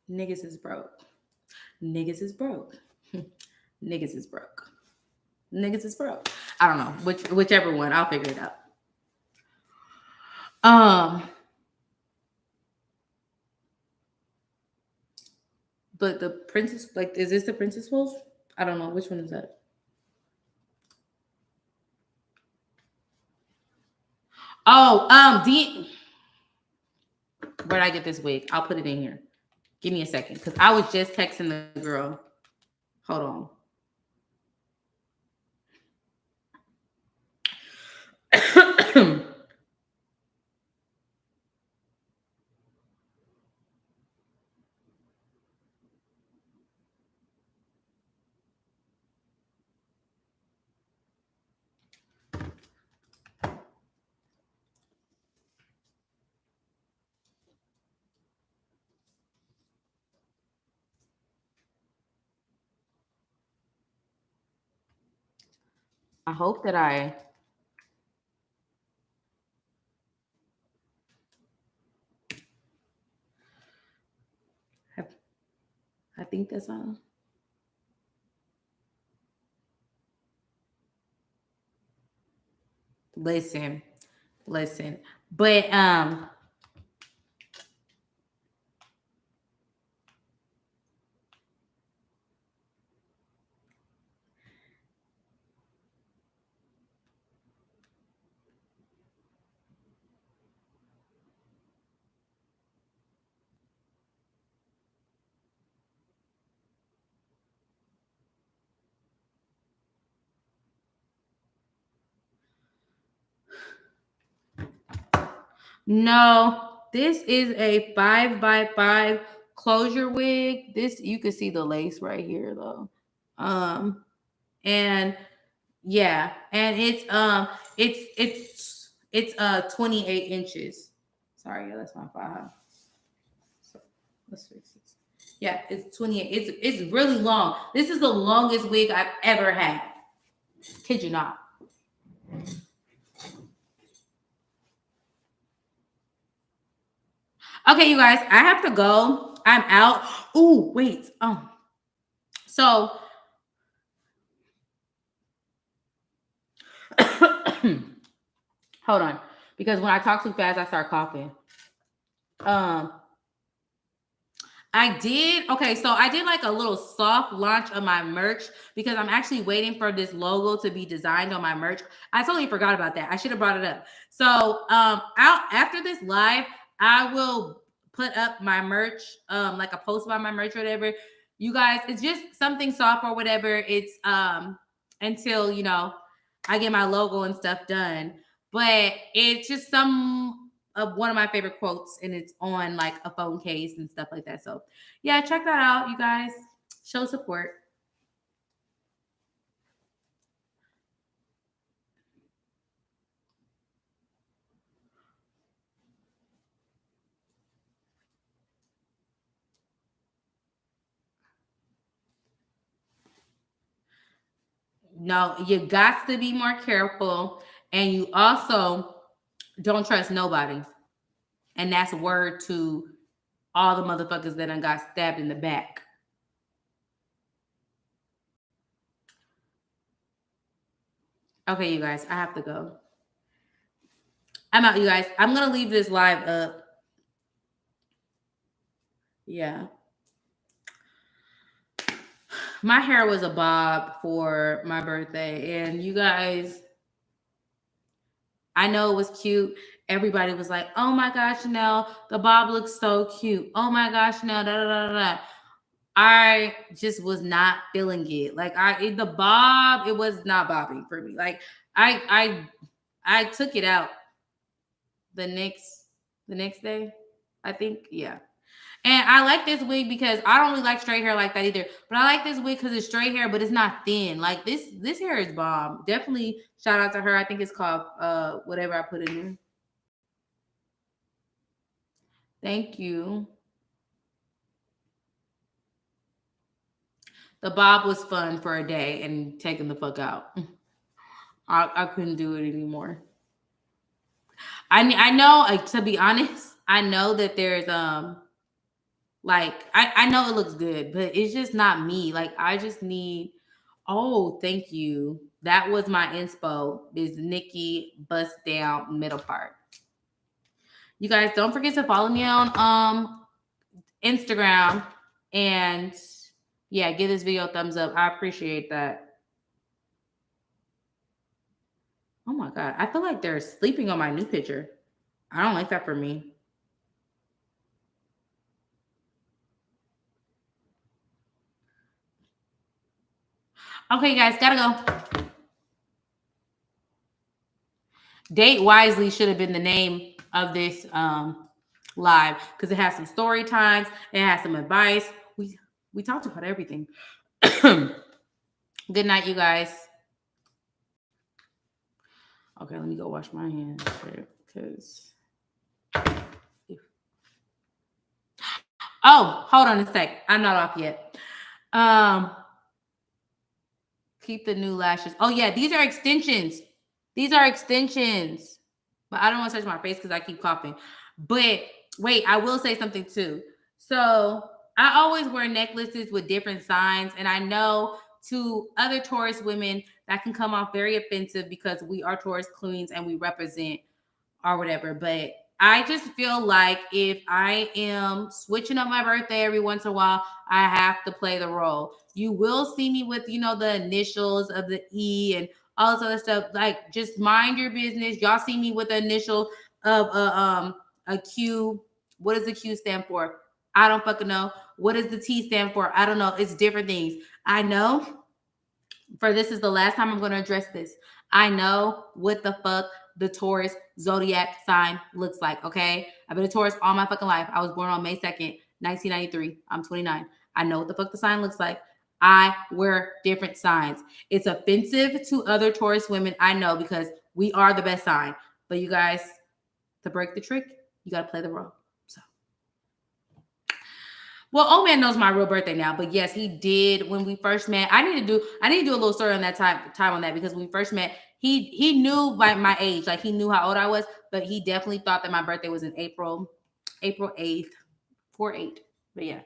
Niggas is broke. Niggas is broke. Niggas is broke. Niggas is broke. I don't know, whichever one. I'll figure it out. Um, but the princess, like, is this the princess pose? I don't know which one is that. Oh, where did I get this wig? I'll put it in here. Give me a second, because I was just texting the girl. Hold on. I hope that I have. I think that's all. Listen, listen. But no, this is a 5x5 closure wig. This, you can see the lace right here though. And yeah, and it's 28 inches. Sorry, yeah, that's my 5. So let's fix this. Yeah, it's 28. It's really long. This is the longest wig I've ever had. Kid you not. Okay, you guys, I have to go. I'm out. Oh, wait. So hold on. Because when I talk too fast, I start coughing. I did. Okay, so I did like a little soft launch of my merch because I'm actually waiting for this logo to be designed on my merch. I totally forgot about that. I should have brought it up. So out after this live, I will put up my merch, like a post about my merch or whatever. You guys, it's just something soft or whatever. It's until I get my logo and stuff done. But it's just some of one of my favorite quotes, and it's on like a phone case and stuff like that. So yeah, check that out, you guys. Show support. No, you got to be more careful, and you also don't trust nobody. And that's a word to all the motherfuckers that done got stabbed in the back. Okay, you guys, I have to go. I'm out, you guys. I'm gonna leave this live up. Yeah. My hair was a bob for my birthday, and you guys, I know it was cute. Everybody was like, "Oh my gosh, Chanel, the bob looks so cute. Oh my gosh, Chanel, da da da da." I just was not feeling it. Like the bob, it was not bobbing for me. Like I took it out the next day. I think, yeah. And I like this wig because I don't really like straight hair like that either. But I like this wig because it's straight hair, but it's not thin. Like this hair is bomb. Definitely shout out to her. I think it's called whatever I put in there. Thank you. The bob was fun for a day and taking the fuck out. I couldn't do it anymore. I know, like, to be honest, I know that there's like I know it looks good, but it's just not me. Like I just need. Oh, thank you. That was my inspo, is Nikki bust down middle part. You guys, don't forget to follow me on Instagram, and yeah, give this video a thumbs up. I appreciate that. Oh my God, I feel like they're sleeping on my new picture. I don't like that for me. Okay, guys, gotta go. Date wisely should have been the name of this live, because it has some story times, it has some advice. We talked about everything. Good night, you guys. Okay, let me go wash my hands because. Oh, hold on a sec. I'm not off yet. Keep the new lashes. Oh yeah, these are extensions. These are extensions. But I don't want to touch my face because I keep coughing. But wait, I will say something too. So I always wear necklaces with different signs, and I know to other Taurus women that can come off very offensive because we are Taurus queens and we represent or whatever. But I just feel like if I am switching up my birthday every once in a while, I have to play the role. You will see me with, the initials of the E and all this other stuff. Like, just mind your business. Y'all see me with the initial of a Q. What does the Q stand for? I don't fucking know. What does the T stand for? I don't know. It's different things. I know. For this is the last time I'm going to address this. I know what the fuck the Taurus zodiac sign looks like, okay? I've been a Taurus all my fucking life. I was born on May 2nd, 1993. I'm 29. I know what the fuck the sign looks like. I wear different signs. It's offensive to other Taurus women, I know, because we are the best sign. But you guys, to break the trick, you got to play the role. So, well, old man knows my real birthday now, but yes, he did when we first met. I need to do a little story on that time on that, because when we first met, he knew my age, like he knew how old I was, but he definitely thought that my birthday was in April 8th, 4/8. But yeah.